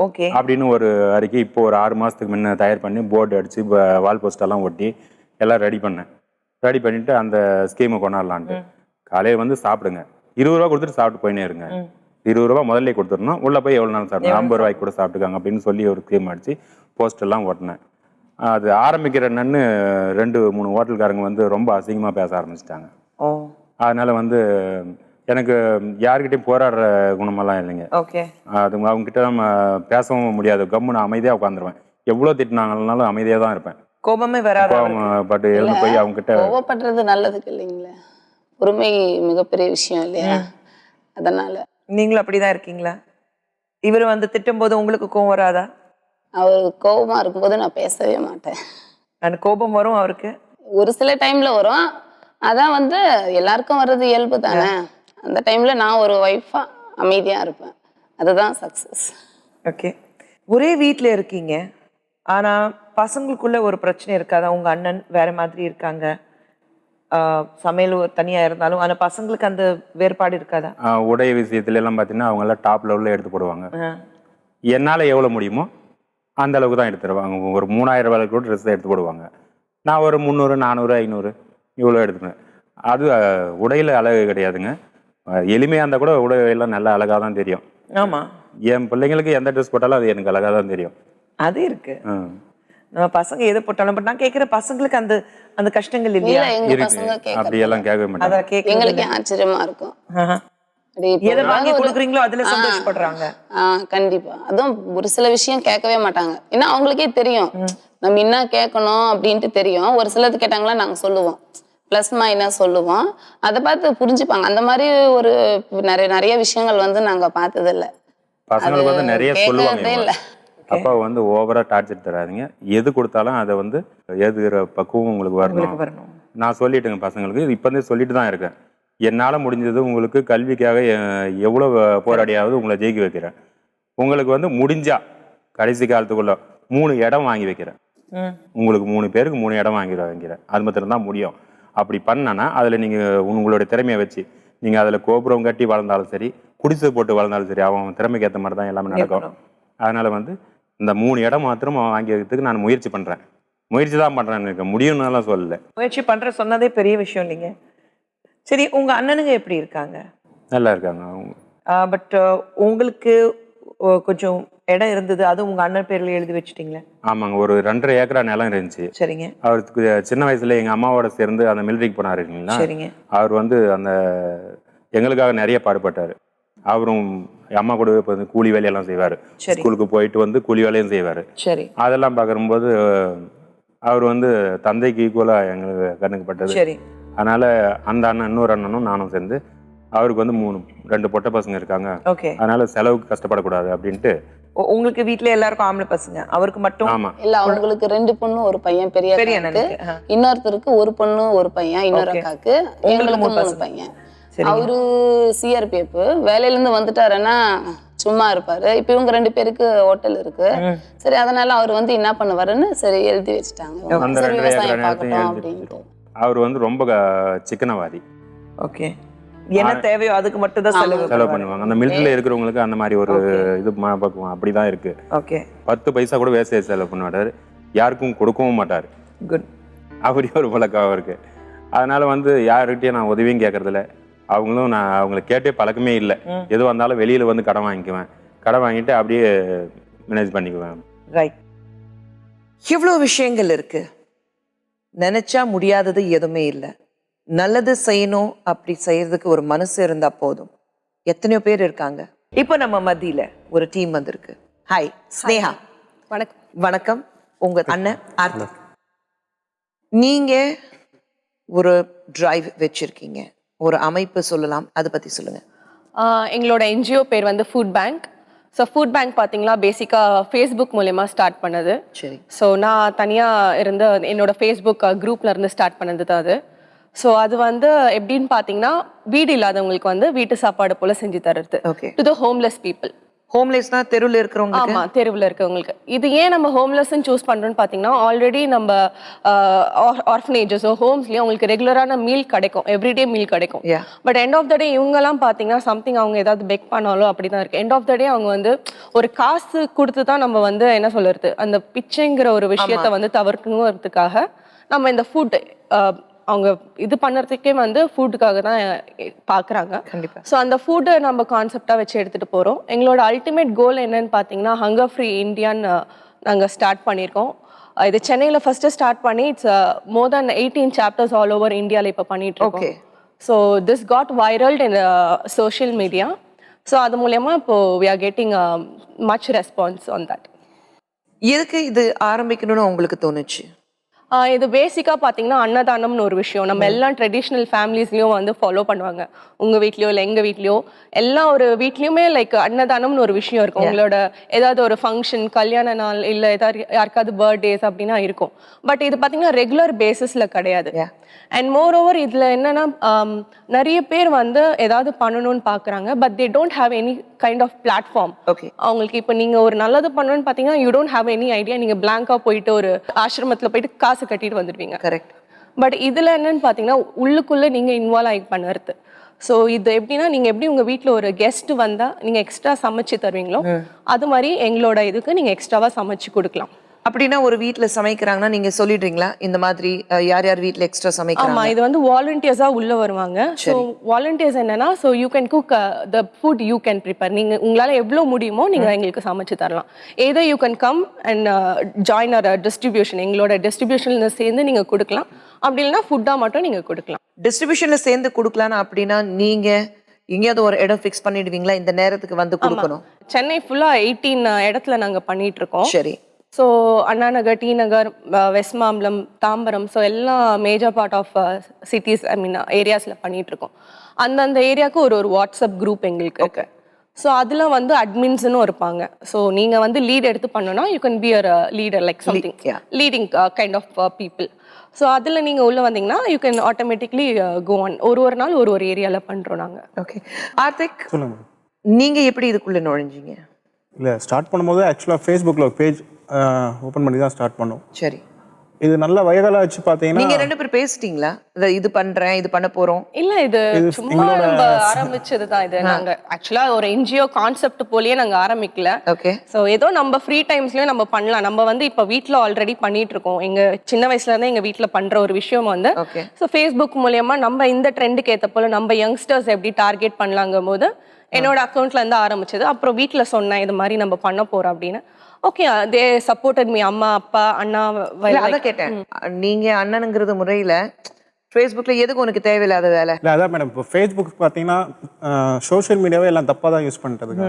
ஓகே அப்படின்னு ஒரு அறிக்கை இப்போ ஒரு 6 மாசத்துக்கு முன்ன தயார் பண்ணி போர்டு அடிச்சு வால் போஸ்டெல்லாம் ஒட்டி எல்லாம் ரெடி பண்ணிட்டு அந்த ஸ்கீமை கொண்டாடலான்ட்டு. காலையில் வந்து சாப்பிடுங்க, 20 ரூபா கொடுத்துட்டு சாப்பிட்டு போயினே இருங்க, 20 ரூபா முதல்ல கொடுத்துடணும், உள்ள போய் எவ்வளோ நாள் சாப்பிடுங்க, 50 ரூபாய்க்கு கூட சாப்பிட்டுக்காங்க அப்படின்னு சொல்லி ஒரு ஸ்கீம் அடிச்சு போஸ்டெல்லாம் ஓட்டினேன். அது ஆரம்பிக்கிற என்னன்னு 2-3 ஹோட்டல்காரங்க வந்து ரொம்ப அசிங்கமாக பேச ஆரம்பிச்சிட்டாங்க. அதனால வந்து எனக்கு யாருக்கிட்டையும் போராடுற குணமெல்லாம் இல்லைங்க. அது அவங்க கிட்ட நம்ம பேசவும் முடியாது, கம்முன்னு அமைதியாக உட்காந்துருவேன். எவ்வளோ திட்டினாங்கனாலும் அமைதியாக தான் இருப்பேன். கோபமே வராது. பட் எழுந்து போய் அவங்க கிட்ட கோபப்படுறது நல்லதுக்கு இல்லைங்களா, பொறுமை மிகப்பெரிய விஷயம் இல்லையா? அதனால நீங்களும் அப்படிதான் இருக்கீங்களா? இவர் வந்து திட்டும் போது உங்களுக்கு கோபம் வராதா? அவர் கோபமா இருக்கும்போது நான் பேசவே மாட்டேன். அந்த கோபம் வரும் அவருக்கு ஒரு சில டைம்ல வரும், அதான் வந்து எல்லாருக்கும் வர்றது இயல்பு தானே. அந்த டைம்ல நான் ஒரு ஒய்ஃபா அமைதியா இருப்பேன், அதுதான் சக்சஸ். ஓகே. ஒரே வீட்டில் இருக்கீங்க, ஆனா பசங்களுக்குள்ள ஒரு பிரச்சனை இருக்காதா? உங்க அண்ணன் வேற மாதிரி இருக்காங்க, சமையல் தனியா இருந்தாலும் ஆனா பசங்களுக்கு அந்த வேறுபாடு இருக்காதா? உடை விஷயத்துல எல்லாம் பார்த்தீங்கன்னா அவங்க எல்லாம் டாப் லெவலில் எடுத்து போடுவாங்க. என்னால் எவ்வளோ முடியுமோ அந்த அளவுக்கு தான் எடுத்து தருவாங்க. ஒரு 3000 ரூபாய்க்கு கூட ட்ரெஸ் எடுத்து போடுவாங்க. நான் ஒரு 300, 400, 500 இவ்வளோ எடுத்துப்பேன். அது உடையில அழகு கிடையாதுங்க, எளிமையாக இருந்தால் கூட உடையெல்லாம் நல்ல அழகாக தான் தெரியும். ஆமா, என் பிள்ளைங்களுக்கு எந்த ட்ரெஸ் போட்டாலும் அது எனக்கு அழகாக தான் தெரியும். அது இருக்கு. நம்ம பசங்க எதை போட்டாலும், பட் நான் கேட்கிற பசங்களுக்கு அந்த அந்த கஷ்டங்கள் இல்லையா? அப்படியெல்லாம் கேட்கவே மாட்டாங்க. எங்களுக்கு ஆச்சரியமா இருக்கும், எதை வாங்கி கொடுக்குறீங்களோ அதுல சந்தோஷப்படுறாங்க. கண்டிப்பா. அதுவும் ஒரு சில விஷயம் கேட்கவே மாட்டாங்க, ஏன்னா அவங்களுக்கே தெரியும் நம்ம என்ன கேட்கணும் அப்படின்ட்டு தெரியும். ஒரு சிலது கேட்டாங்களா நாங்க சொல்லுவோம், பிளஸ் மைனஸ் சொல்லுவோம், அதை பார்த்து புரிஞ்சுப்பாங்க. அந்த மாதிரி ஒரு நிறைய விஷயங்கள் வந்து நாங்க பார்த்தது இல்லை. பசங்களுக்கு வந்து நிறைய சொல்லுவாங்க, அப்பா வந்து ஓவரா டார்ச்சர் தராதிங்க, எது கொடுத்தாலும் அதை வந்து எதுகிற பக்குவம் உங்களுக்கு வரணும். நான் சொல்லிட்டேங்க பசங்களுக்கு, இப்போதே சொல்லிட்டு தான் இருக்கேன். என்னால் முடிஞ்சது உங்களுக்கு கல்விக்காக எவ்வளோ போராடியாவது உங்களை ஜெயிக்க வைக்கிறேன். உங்களுக்கு வந்து முடிஞ்சா கடைசி காலத்துக்குள்ள 3 இடம் வாங்கி வைக்கிறேன். உங்களுக்கு 3 பேருக்கு 3 இடம் வாங்கி வைக்கிறேன். அது மாத்திரம் தான் முடியும். அப்படி பண்ணனா அதில் நீங்கள் உங்களுடைய திறமையை வச்சு நீங்கள் அதில் கோபுரம் கட்டி வளர்ந்தாலும் சரி, குடிசை போட்டு வளர்ந்தாலும் சரி, அவன் திறமைக்கு ஏற்ற மாதிரி தான் எல்லாமே நடக்கும். அதனால் வந்து இந்த 3 இடம் மாத்திரம் வாங்கி வைக்கிறதுக்கு நான் முயற்சி பண்ணுறேன். முயற்சி தான் பண்ணுறேன், எனக்கு முடியும்னாலாம் சொல்லலை. முயற்சி பண்ணுற சொன்னதே பெரிய விஷயம் இல்லைங்க. சரி, உங்க அண்ணனுங்க எப்படி இருக்காங்க? நல்லா இருக்காங்க. பட் உங்களுக்கு கொஞ்சம் இடம் இருந்தது, அது உங்க அண்ணன் பேர்ல எழுதி வச்சுட்டீங்களே? ஆமாங்க, ஒரு 2.5 ஏக்கரா நிலம் இருந்துச்சு. சரிங்க. அவருக்கு சின்ன வயசுல எங்க அம்மாவோட சேர்ந்து அந்த மிலிட்டரிக்கு போனாரு இல்லைங்களா? சரிங்க. அவர் வந்து அந்த எங்களுக்காக நிறைய பாடுபட்டாரு. அவரும் அம்மா கூட இப்போ கூலி வேலையெல்லாம் செய்வார், ஸ்கூலுக்கு போயிட்டு வந்து கூலி வேலையும் செய்வார். சரி. அதெல்லாம் பார்க்கும்போது அவர் வந்து தந்தைக்கு ஈக்குவலாக எங்களுக்கு கண்ணுக்கு பட்டது. சரி. அதனால அந்த அண்ணன், இன்னொரு அண்ணனும் நானும் சேர்ந்து, அவருக்கு வந்து 2 பொட்டை பசங்க இருக்காங்க, அதனால செலவுக்கு கஷ்டப்படக்கூடாது அப்படின்ட்டு உங்களுக்கு வீட்ல எல்லாருக்கும் ஆம்பளை பசங்க, அவருக்கு மட்டும்? ஆமா. இல்ல அவங்களுக்கு 2 பொண்ணு ஒரு பையன், பெரிய பெரிய அக்காவுக்கு. அண்ணனுக்கு. இன்னொருத்தருக்கு ஒரு பொண்ணு ஒரு பையன், இன்னொரு Okay. அக்காக்கு. எங்களுக்கு 3 பசங்க. பையன். சரிங்க. அவரு சிஆர்பிஎஃப் வேலையில இருந்து வந்துட்டாருன்னா சும்மா இருப்பாரு. இப்ப இவங்க 2 பேருக்கு ஹோட்டல் இருக்கு. சரி, அதனால அவர் வந்து என்ன பண்ணுவாருன்னு சரி எழுதி வச்சுட்டாங்க. அந்த சரி 2 விவசாயம் ஏக்கர் பார்க்கட்டும் நிலத்தையும் அப்படின்ட்டு. அவர் வந்து ரொம்ப சிக்கனவாதி. ஓகே. என்ன தேவையோ அதுக்கு மட்டும் தான் செலவு செலவு பண்ணுவாங்க. அந்த மிலிட்டரியில் இருக்கிறவங்களுக்கு அந்த மாதிரி ஒரு இது பக்குவம் அப்படிதான் இருக்கு. ஓகே, 10 பைசா கூட வேஸ்டேஜ் செலவு பண்ண மாட்டார், யாருக்கும் கொடுக்கவும் மாட்டார். குட். அப்படி ஒரு பழக்கம் அவருக்கு. அதனால வந்து யாருக்கிட்டையும் நான் உதவியும் கேட்கறதில்ல, அவங்களும் நான் அவங்களை கேட்டே பழக்கமே இல்லை. எது வந்தாலும் வெளியில வந்து கடன் வாங்கிக்குவேன், கடன் வாங்கிட்டு அப்படியே மேனேஜ் பண்ணிக்குவேன். ரைட். இவ்வளோ விஷயங்கள் இருக்கு, நினைச்சா முடியாதது எதுவுமே இல்லை. நல்லது செய்யணும், அப்படி செய்யறதுக்கு ஒரு மனசு இருந்தா போதும். எத்தனையோ பேர் இருக்காங்க. இப்போ நம்ம மத்தியில ஒரு டீம் வந்திருக்கு. ஹாய் ஸ்னேகா. வணக்கம். வணக்கம். உங்க அண்ணன் ஆர்த்திக். நீங்க ஒரு டிரைவ் வச்சிருக்கீங்க, ஒரு அமைப்பு சொல்லலாம், அதை பத்தி சொல்லுங்க. எங்களோட என்ஜிஓ பேர் வந்து food bank. So food bank பார்த்தீங்களா பேசிக்காக ஃபேஸ்புக் மூலயமா ஸ்டார்ட் பண்ணது. சரி. ஸோ நான் தனியாக இருந்து என்னோட ஃபேஸ்புக் குரூப்ல இருந்து ஸ்டார்ட் பண்ணது தான் அது. ஸோ அது வந்து எப்படின்னு பார்த்தீங்கன்னா வீடு இல்லாதவங்களுக்கு வந்து வீட்டு சாப்பாடு போல செஞ்சு தருது. Okay. To the homeless people. ஹோம்லெஸ்னா தெருவில் இருக்கிறவங்க? ஆமா, தெருவில் இருக்கவங்களுக்கு. இது ஏன் நம்ம ஹோம்லெஸ்ன்னு சூஸ் பண்றோம்னு பார்த்தீங்கன்னா, ஆல்ரெடி நம்ம ஆர்ஃபனேஜஸோ ஹோம்ஸ்லயும் அவங்களுக்கு ரெகுலரான மீல் கிடைக்கும், எவ்ரிடே மீல் கிடைக்கும். பட் எண்ட் ஆஃப் த டே இவங்கெல்லாம் பார்த்தீங்கன்னா சம்திங் அவங்க ஏதாவது பெக் பண்ணாலும் அப்படிதான் இருக்கு. எண்ட் ஆஃப் த டே அவங்க வந்து ஒரு காசு கொடுத்து தான் நம்ம வந்து என்ன சொல்றது, அந்த பிச்சைங்கிற ஒரு விஷயத்த வந்து தவிர்க்கணுங்கிறதுக்காக நம்ம இந்த ஃபுட் அவங்க இது பண்ணுறதுக்கே வந்து ஃபுட்டுக்காக தான் பார்க்குறாங்க. கண்டிப்பாக. ஸோ அந்த ஃபுட்டை நம்ம கான்செப்டாக வச்சு எடுத்துகிட்டு போகிறோம். எங்களோட அல்டிமேட் கோல் என்னன்னு பார்த்தீங்கன்னா ஹங்கர் ஃப்ரீ இந்தியான்னு நாங்கள் ஸ்டார்ட் பண்ணியிருக்கோம். இது சென்னையில் ஃபஸ்ட்டு ஸ்டார்ட் பண்ணி it's more than 18 chapters all over இந்தியாவில் இப்போ பண்ணிட்டு இருக்கோம். Okay. So this got viraled in social media. So அது மூலயமா இப்போ we are getting much response on that. எதுக்கு இது ஆரம்பிக்கணும்னு உங்களுக்கு தோணுச்சு? இது பேசிக்காக பார்த்தீங்கன்னா அன்னதானம்னு ஒரு விஷயம் நம்ம எல்லா ட்ரெடிஷ்னல் ஃபேமிலிஸ்லையும் வந்து ஃபாலோ பண்ணுவாங்க. உங்கள் வீட்லையோ இல்லை எங்கள் வீட்லையோ எல்லா ஒரு வீட்லேயுமே லைக் அன்னதானம்னு ஒரு விஷயம் இருக்கும். உங்களோட ஏதாவது ஒரு ஃபங்க்ஷன், கல்யாண நாள் இல்லை ஏதாவது யாருக்காவது பர்த்டேஸ் அப்படின்னா இருக்கும். பட் இது பார்த்தீங்கன்னா ரெகுலர் பேசிஸில் கிடையாது. அண்ட் மோர் ஓவர் இதில் என்னன்னா நிறைய பேர் வந்து ஏதாவது பண்ணணும்னு பார்க்குறாங்க, but they don't have any kind of platform. Okay. அவங்களுக்கு இப்போ நீங்கள் ஒரு நல்லது பண்ணணும்னு பார்த்தீங்கன்னா you don't have any idea. நீங்கள் பிளாங்காக போயிட்டு ஒரு ஆசிரமத்தில் போயிட்டு காசு கட்டிட்டு வந்துடுவீங்க. கரெக்ட். பட் இதில் என்னன்னு பார்த்தீங்கன்னா உள்ளுக்குள்ளே நீங்கள் இன்வால்வ் ஆகி பண்ணுறது. ஸோ இது எப்படின்னா நீங்கள் எப்படி உங்கள் வீட்டில் ஒரு கெஸ்ட் வந்தால் நீங்கள் எக்ஸ்ட்ரா சமைச்சு தருவீங்களோ அது மாதிரி எங்களோட இதுக்கு நீங்கள் எக்ஸ்ட்ராவாக சமைச்சு கொடுக்கலாம். அப்படின்னா ஒரு வீட்ல சமைக்கிறாங்கன்னா நீங்க சொல்லிடுறீங்களா இந்த மாதிரி யார் யார் வீட்ல எக்ஸ்ட்ரா சமைக்கிறாங்க? ஆமா, இது வந்து வாலண்டியர்ஸா உள்ள வருவாங்க. ஸோ வாலண்டியர்ஸ் என்னன்னா, so you can cook the food you can prepare. நீங்க உங்களால எவ்வளவு முடியுமோ நீங்க எங்களுக்கு சமைச்சு தரலாம். ஏதோ you can come and join our distribution. எங்களோட டிஸ்ட்ரிபியூஷன்ல சேர்ந்து நீங்க கொடுக்கலாம். அப்படி இல்லைன்னா ஃபுட்டா மட்டும் நீங்க கொடுக்கலாம். டிஸ்ட்ரிபியூஷன்ல சேர்ந்து கொடுக்கலாம் அப்படின்னா நீங்க எங்கேயாவது ஒரு இடம் ஃபிக்ஸ் பண்ணிடுவீங்களா இந்த நேரத்துக்கு வந்து கொடுக்கணும்? சென்னை ஃபுல்லா 18 இடத்துல நாங்க பண்ணிட்டு இருக்கோம். சரி. ஸோ அண்ணா நகர், டி நகர், வெஸ்ட் மாம்பலம், தாம்பரம், ஸோ எல்லா மேஜர் பார்ட் ஆஃப் சிட்டிஸ் ஐ மீன் ஏரியாஸில் பண்ணிட்டு இருக்கோம். அந்தந்த ஏரியாவுக்கு ஒரு ஒரு வாட்ஸ்அப் குரூப் எங்களுக்கு இருக்கு. ஸோ அதில் வந்து அட்மின்ஸ்னு இருப்பாங்க. ஸோ நீங்கள் வந்து லீட் எடுத்து பண்ணணும்னா you can be a leader like something leading kind of people. So அதில் நீங்கள் உள்ளே வந்தீங்கன்னா you can automatically go on. ஒரு நாள் ஒரு ஏரியாவில் பண்ணுறோம் நாங்கள். ஓகே. ஆர்த்திக், சொல்லுங்க. நீங்கள் எப்படி இதுக்குள்ளே நுழைஞ்சிங்க? இல்லை, ஸ்டார்ட் பண்ணும்போது ஆக்சுவலாக ஃபேஸ்புக்கில் ஒரு பேஜ் ஓப்பன் பண்ணி தான் ஸ்டார்ட் பண்ணோம். சரி. இது நல்ல வயகால வச்சு பார்த்தீங்கன்னா நீங்க 2 பேரும் பேசிட்டீங்களா? இது பண்றேன், இது பண்ண போறோம்? இல்ல, இது சும்மா நம்ம ஆரம்பிச்சது தான். இது நாங்க ஆக்சுவலா ஒரு என்ஜிஓ கான்செப்ட் போலயே நாங்க ஆரம்பிக்கல. ஓகே. சோ ஏதோ நம்ம ஃப்ரீ டைம்ஸ்லயும் நம்ம பண்ணலாம். நம்ம வந்து இப்ப வீட்ல ஆல்ரெடி பண்ணிட்டு இருக்கோம். எங்க சின்ன வயசுல இருந்தே எங்க வீட்ல பண்ற ஒரு விஷயம் வந்து சோ ஃபேஸ்புக் மூலமா நம்ம இந்த ட்ரெண்டுக்கு ஏத்த போல நம்ம யங்ஸ்டர்ஸ் எப்படி டார்கெட் பண்ணலாங்கும் போது என்னோட அக்கௌண்ட்ல இருந்து ஆரம்பிச்சது. அப்புறம் வீட்ல சொன்னேன் இது மாதிரி நம்ம பண்ண போறோம் அப்படின்னு. ஓகே, தே சப்போர்ட்டட் மீ. அம்மா, அப்பா, அண்ணா. அதான் கேட்டேன், நீங்க அண்ணனுங்கிறது முறையில ஃபேஸ்புக்ல எதுக்கு உனக்கு தேவையில்லாத வேலை? இல்லை, அதான் மேடம். இப்போ ஃபேஸ்புக் பார்த்தீங்கன்னா சோஷியல் மீடியாவே எல்லாம் தப்பாக தான் யூஸ் பண்ணிட்டதுங்க.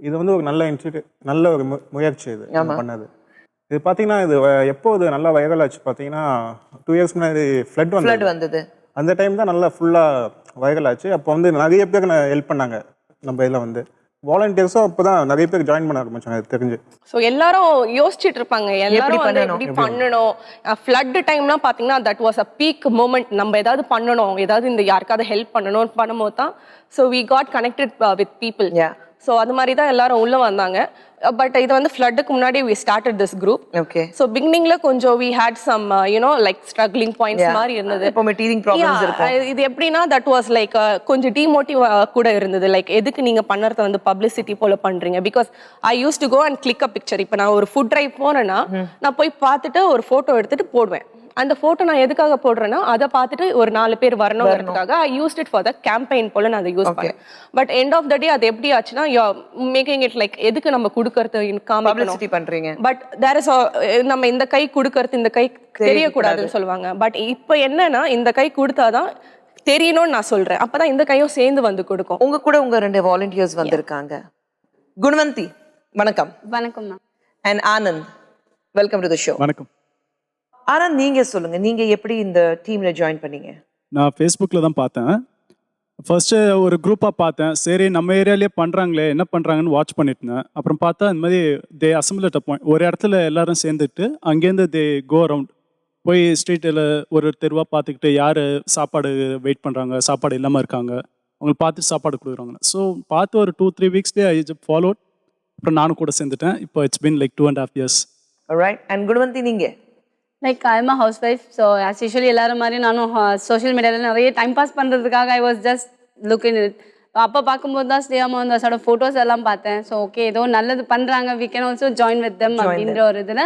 இது வந்து ஒரு நல்ல நல்ல ஒரு முயற்சி இது பண்ணது. இது பார்த்தீங்கன்னா இது எப்போ இது நல்லா வைரல் ஆச்சு பார்த்தீங்கன்னா 2 இயர்ஸ் முன்னாடி ஃப்ளட் வந்தது. அந்த டைம் தான் நல்லா ஃபுல்லாக வைரல் ஆச்சு. அப்போ வந்து நிறைய பேர் ஹெல்ப் பண்ணாங்க நம்ம இதில் வந்து வாலண்டியர்ஸும் அப்போ தான் நிறைய பேர் ஜாயின் பண்ண ஆரம்பிச்சாங்க எனக்கு தெரிஞ்சு. ஸோ எல்லாரும் யோசிச்சுட்டு இருப்பாங்க எல்லாரும் வந்து பண்ணணும்? எப்படி பண்ணணும். ஃப்ளட் டைம்லாம் பார்த்தீங்கன்னா that was a peak moment. நம்ம ஏதாவது பண்ணணும், ஏதாவது இந்த யாருக்காவது ஹெல்ப் பண்ணணும் பண்ணும்போது தான் so we got connected with people. So அது மாதிரி தான் எல்லாரும் உள்ள வந்தாங்க. பட் இது வந்து ஃப்ளட்டுக்கு முன்னாடி we started this group. Okay. So பிகினிங்ல கொஞ்சம் we had some like struggling points மாதிரி இருந்தது. எப்பவுமே டீதிங் ப்ராப்ளம்ஸ் இருக்கும். இது எப்படின்னா தட் வாஸ் லைக் கொஞ்சம் டிமோட்டிவ் கூட இருந்தது. லைக் எதுக்கு நீங்க பண்றத வந்து பப்ளிசிட்டி போல பண்றீங்க? Because I use to go and click a picture. இப்போ நான் ஒரு ஃபுட் ட்ரைவ் போனேன்னா நான் போய் பார்த்துட்டு ஒரு போட்டோ எடுத்துட்டு போடுவேன். அந்த போட்டோ நான் எதுக்காக போடுறேன்னா அதை பார்த்துட்டு ஒரு 4 பேர் வரணுங்கிறதுக்காக I used it for the campaign போல நான் அதை யூஸ் பண்ணேன். But end of the day அது எப்படி ஆச்சுன்னா மேக்கிங் இட் லைக் எதுக்கு நம்ம கொடுக்கறது பப்ளிசிட்டி பண்றீங்க. பட் தேர் இஸ் நம்ம இந்த கை கொடுக்கறது இந்த கை தெரியக்கூடாதுன்னு சொல்லுவாங்க. பட் இப்போ என்னன்னா இந்த கை கொடுத்தாதான் தெரியணும்னு நான் சொல்றேன். அப்பதான் இந்த கையும் சேர்ந்து வந்து கொடுக்கும். உங்க கூட உங்க 2 வாலண்டியர்ஸ் வந்திருக்காங்க. குணவந்தி வணக்கம். வணக்கம் ma'am. And Anand welcome to the show. வணக்கம். ஆனந்த் நீங்க சொல்லுங்க, நீங்க எப்படி இந்த டீம்ல ஜாயின் பண்ணீங்க? நான் ஃபேஸ்புக்கில் தான் பார்த்தேன். ஃபர்ஸ்ட்டு ஒரு குரூப்பாக பார்த்தேன். சரி நம்ம ஏரியாலேயே பண்ணுறாங்களே என்ன பண்ணுறாங்கன்னு வாட்ச் பண்ணிட்டு இருந்தேன். அப்புறம் பார்த்தா இந்த மாதிரி தே அசம்பிள் அட் அ பாயிண்ட், ஒரு இடத்துல எல்லாரும் சேர்ந்துட்டு அங்கேருந்து தே கோ அரவுண்ட் போய் ஸ்ட்ரீட்டில் ஒரு தெருவாக பார்த்துக்கிட்டு யார் சாப்பாடு வெயிட் பண்ணுறாங்க, சாப்பாடு இல்லாமல் இருக்காங்க, அவங்களை பார்த்து சாப்பாடு கொடுக்குறாங்க. ஸோ பார்த்து ஒரு 2-3 வீக்ஸ்லேயே ஐ ஃபாலோட். அப்புறம் நானும் கூட சேர்ந்துட்டேன். இப்போ it's been like 2.5 years. Alright. And குணவந்தி நீங்க? Like I am a house wife. So as usually எல்லாரும் மாதிரி நானும் சோஷியல் மீடியாவில் நிறைய டைம் பாஸ் பண்ணுறதுக்காக I was just looking it. அப்போ பார்க்கும்போது தான் ஸ்ரீயாமா வந்து அதோட ஃபோட்டோஸ் எல்லாம் பார்த்தேன். ஸோ ஓகே ஏதோ நல்லது பண்ணுறாங்க, we can also join with them அப்படின்ற ஒரு இதில்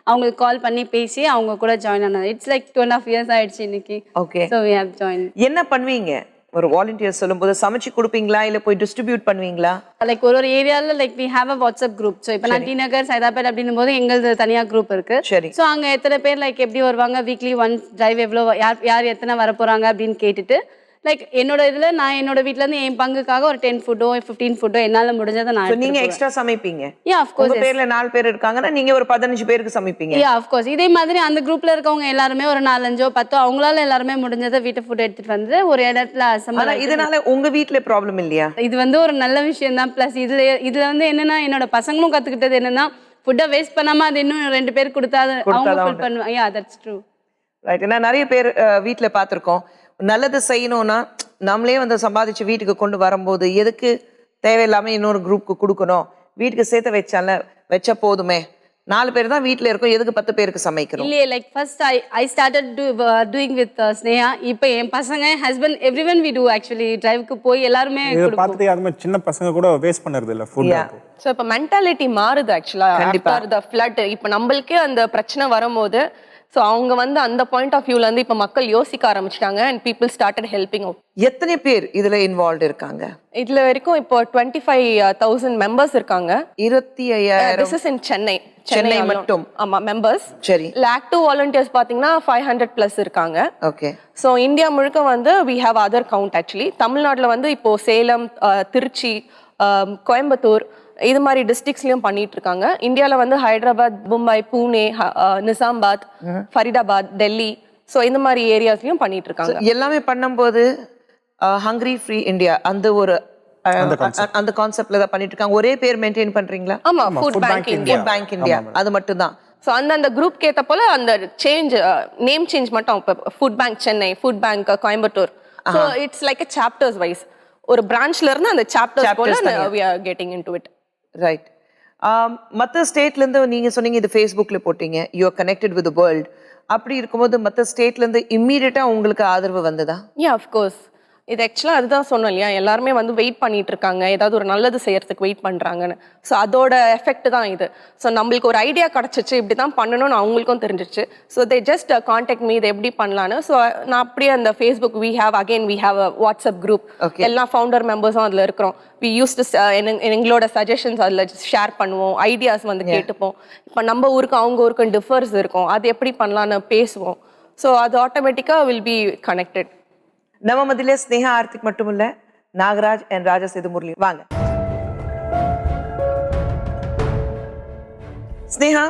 அவங்களுக்கு கால் பண்ணி பேசி அவங்க கூட ஜாயின் ஆனது. இட்ஸ் லைக் 2.5 years ஆயிடுச்சு இன்னைக்கு. Okay. So we have join. என்ன பண்ணுவீங்க ஒரு வாலண்டியர் சொல்லும்போது? சமைச்சு கொடுப்பீங்களா இல்ல போய் டிஸ்ட்ரிபியூட் பண்ணுவீங்களா? லைக் ஒரு ஏரியாவில் like we have a WhatsApp group. So இப்போ நான் டி நகர் சைதாப்பேட் அப்படின்னும் போது எங்களது தனியாக குரூப் இருக்கு. சரி. ஸோ அங்கே எத்தனை பேர் லைக் எப்படி வருவாங்க, வீக்லி ஒன்ஸ் டிரைவ் எவ்வளோ யார் எத்தனை வர போகிறாங்க அப்படின்னு கேட்டுட்டு லைக் என்னோட இதில் நான் என்னோட வீட்டிலேருந்து என் பங்குக்காக ஒரு 10 ஃபுட்டோ 15 ஃபுட்டோ என்னால் முடிஞ்சதை நான். நீங்க எக்ஸ்ட்ரா சமைப்பீங்க? ஆஃப்கோர்ஸ். பேர்ல 4 பேர் இருக்காங்கன்னா நீங்க ஒரு 15 பேருக்கு சமைப்பீங்க? ஆஃப்கோர்ஸ். இதே மாதிரி அந்த குரூப்ல இருக்கவங்க எல்லாருமே ஒரு 4-5 10 அவங்களால எல்லாருமே முடிஞ்சதை வீட்டு ஃபுட் எடுத்துட்டு வந்து ஒரு இடத்துல அசம்பிள். இதனால உங்க வீட்டுல ப்ராப்ளம் இல்லையா? இது வந்து ஒரு நல்ல விஷயம் தான். பிளஸ் இதுல வந்து என்னன்னா என்னோட பசங்களும் கத்துக்கிட்டது என்னன்னா ஃபுட்டை வேஸ்ட் பண்ணாம அது இன்னும் 2 பேர் கொடுத்தா அவங்க ஃபுல் பண்ணுவாங்க. That's true. ரைட். ஏன்னா நிறைய பேர் வீட்டுல பார்த்துருக்கோம், நல்லது செய்யணும்னா நம்மளே வந்து சம்பாதிச்சு வீட்டுக்கு கொண்டு வரும்போது எதுக்கு தேவையில்லாம இன்னொரு குரூப்புக்கு கொடுக்கணும், வீட்டுக்கு சேர்த்து வச்சா போதுமே, 4 பேர் தான் வீட்டில் இருக்கும், எதுக்கு 10 பேருக்கு சமைக்கணும்? இல்லையே like first I started doing with Sneha. இப்போ என் பசங்க husband everyone we do actually டிரைவுக்கு போய் எல்லாருமே பார்த்துட்டு யாருமே சின்ன பசங்க கூட வேஸ்ட் பண்ணுறது இல்லை ஃபுட். ஸோ இப்போ மென்டாலிட்டி மாறுது ஆக்சுவலா ஆஃப்டர் த ஃப்ளட். இப்போ நம்மளுக்கே அந்த பிரச்சனை வரும்போது ஸோ அவங்க வந்து அந்த பாயிண்ட் ஆஃப் வியூல இருந்து இப்போ மக்கள் யோசிக்க ஆரம்பிச்சிட்டாங்க and people started helping out. எத்தனை பேர் இதுல இன்வால்வ் இருக்காங்க? இதுல வரைக்கும் இப்போ 25,000 மெம்பர்ஸ் இருக்காங்க. 25,000. திஸ் இஸ் இன் சென்னை மட்டும்? ஆமா மெம்பர்ஸ். சரி. ஆக்டிவ் வாலண்டியர்ஸ் பாத்தீங்கன்னா 500+ இருக்காங்க. ஓகே. ஸோ இந்தியா முழுக்க வந்து we have other count actually. தமிழ்நாட்டில் வந்து இப்போ சேலம், திருச்சி, கோயம்புத்தூர் இது மாதிரி டிஸ்ட்ரிக்ட்ஸ்லயும் பண்ணிட்டு இருக்காங்க. இந்தியாவில் வந்து ஹைதராபாத், மும்பை, பூனே, நிசாமாபாத், ஃபரிதாபாத், டெல்லி, ஸோ இந்த மாதிரி ஏரியாஸ்லயும் பண்ணிட்டு இருக்காங்க. எல்லாமே பண்ணும்போது ஹங்கரி ஃப்ரீ இந்தியா அந்த ஒரு அந்த கான்செப்ட்ல தான் பண்ணிட்டு இருக்காங்க. ஒரே பேர் மெயின்டைன் பண்றீங்களா? ஆமா, ஃபுட் பேங்க் இந்தியா அது மட்டும் தான். ஸோ அந்த குரூப் கேட்ட போல அந்த சேஞ்ச் நேம் சேஞ்ச் மட்டும் இப்போ food bank Chennai, food bank Coimbatore. So it's like a chapters wise. ஒரு பிரான்ச்ல இருந்து அந்த சாப்டர்ஸ் போல we are getting into it. Right. மற்ற ஸ்டேட்ல இருந்து நீங்க சொன்னீங்க இது ஃபேஸ்புக்ல போட்டீங்க, you are connected with the world. அப்படி இருக்கும்போது மற்ற ஸ்டேட்ல இருந்து இம்மீடியட்டா உங்களுக்கு ஆதரவு வந்ததா? Of course. இது ஆக்சுவலாக அதுதான் சொன்னோம் இல்லையா, எல்லாருமே வந்து வெயிட் பண்ணிட்டு இருக்காங்க, ஏதாவது ஒரு நல்லது செய்யறதுக்கு வெயிட் பண்ணுறாங்கன்னு. ஸோ அதோட எஃபெக்ட் தான் இது. ஸோ நம்மளுக்கு ஒரு ஐடியா கிடச்சிச்சு, இப்படி தான் பண்ணணும்னு அவங்களுக்கும் தெரிஞ்சிச்சு. So they just contact me, இது எப்படி பண்ணலான்னு. ஸோ நான் அப்படியே அந்த Facebook we have a WhatsApp group, எல்லா ஃபவுண்டர் மெம்பர்ஸும் அதில் இருக்கிறோம். வி யூஸ் டு எங்களோட சஜஷன்ஸ் அதில் ஷேர் பண்ணுவோம், ஐடியாஸ் வந்து கேட்டுப்போம். இப்போ நம்ம ஊருக்கு அவங்க ஊருக்கும் டிஃபர்ஸ் இருக்கும், அது எப்படி பண்ணலான்னு பேசுவோம். ஸோ அது ஆட்டோமேட்டிக்காக வில் பி கனெக்டட். நம்ம மதியிலே ஸ்னேகா ஆர்த்திக் மட்டும் இல்ல, நாகராஜ் அண்ட் ராஜா சேதுமுரளி வாங்க. ஸ்னேகா,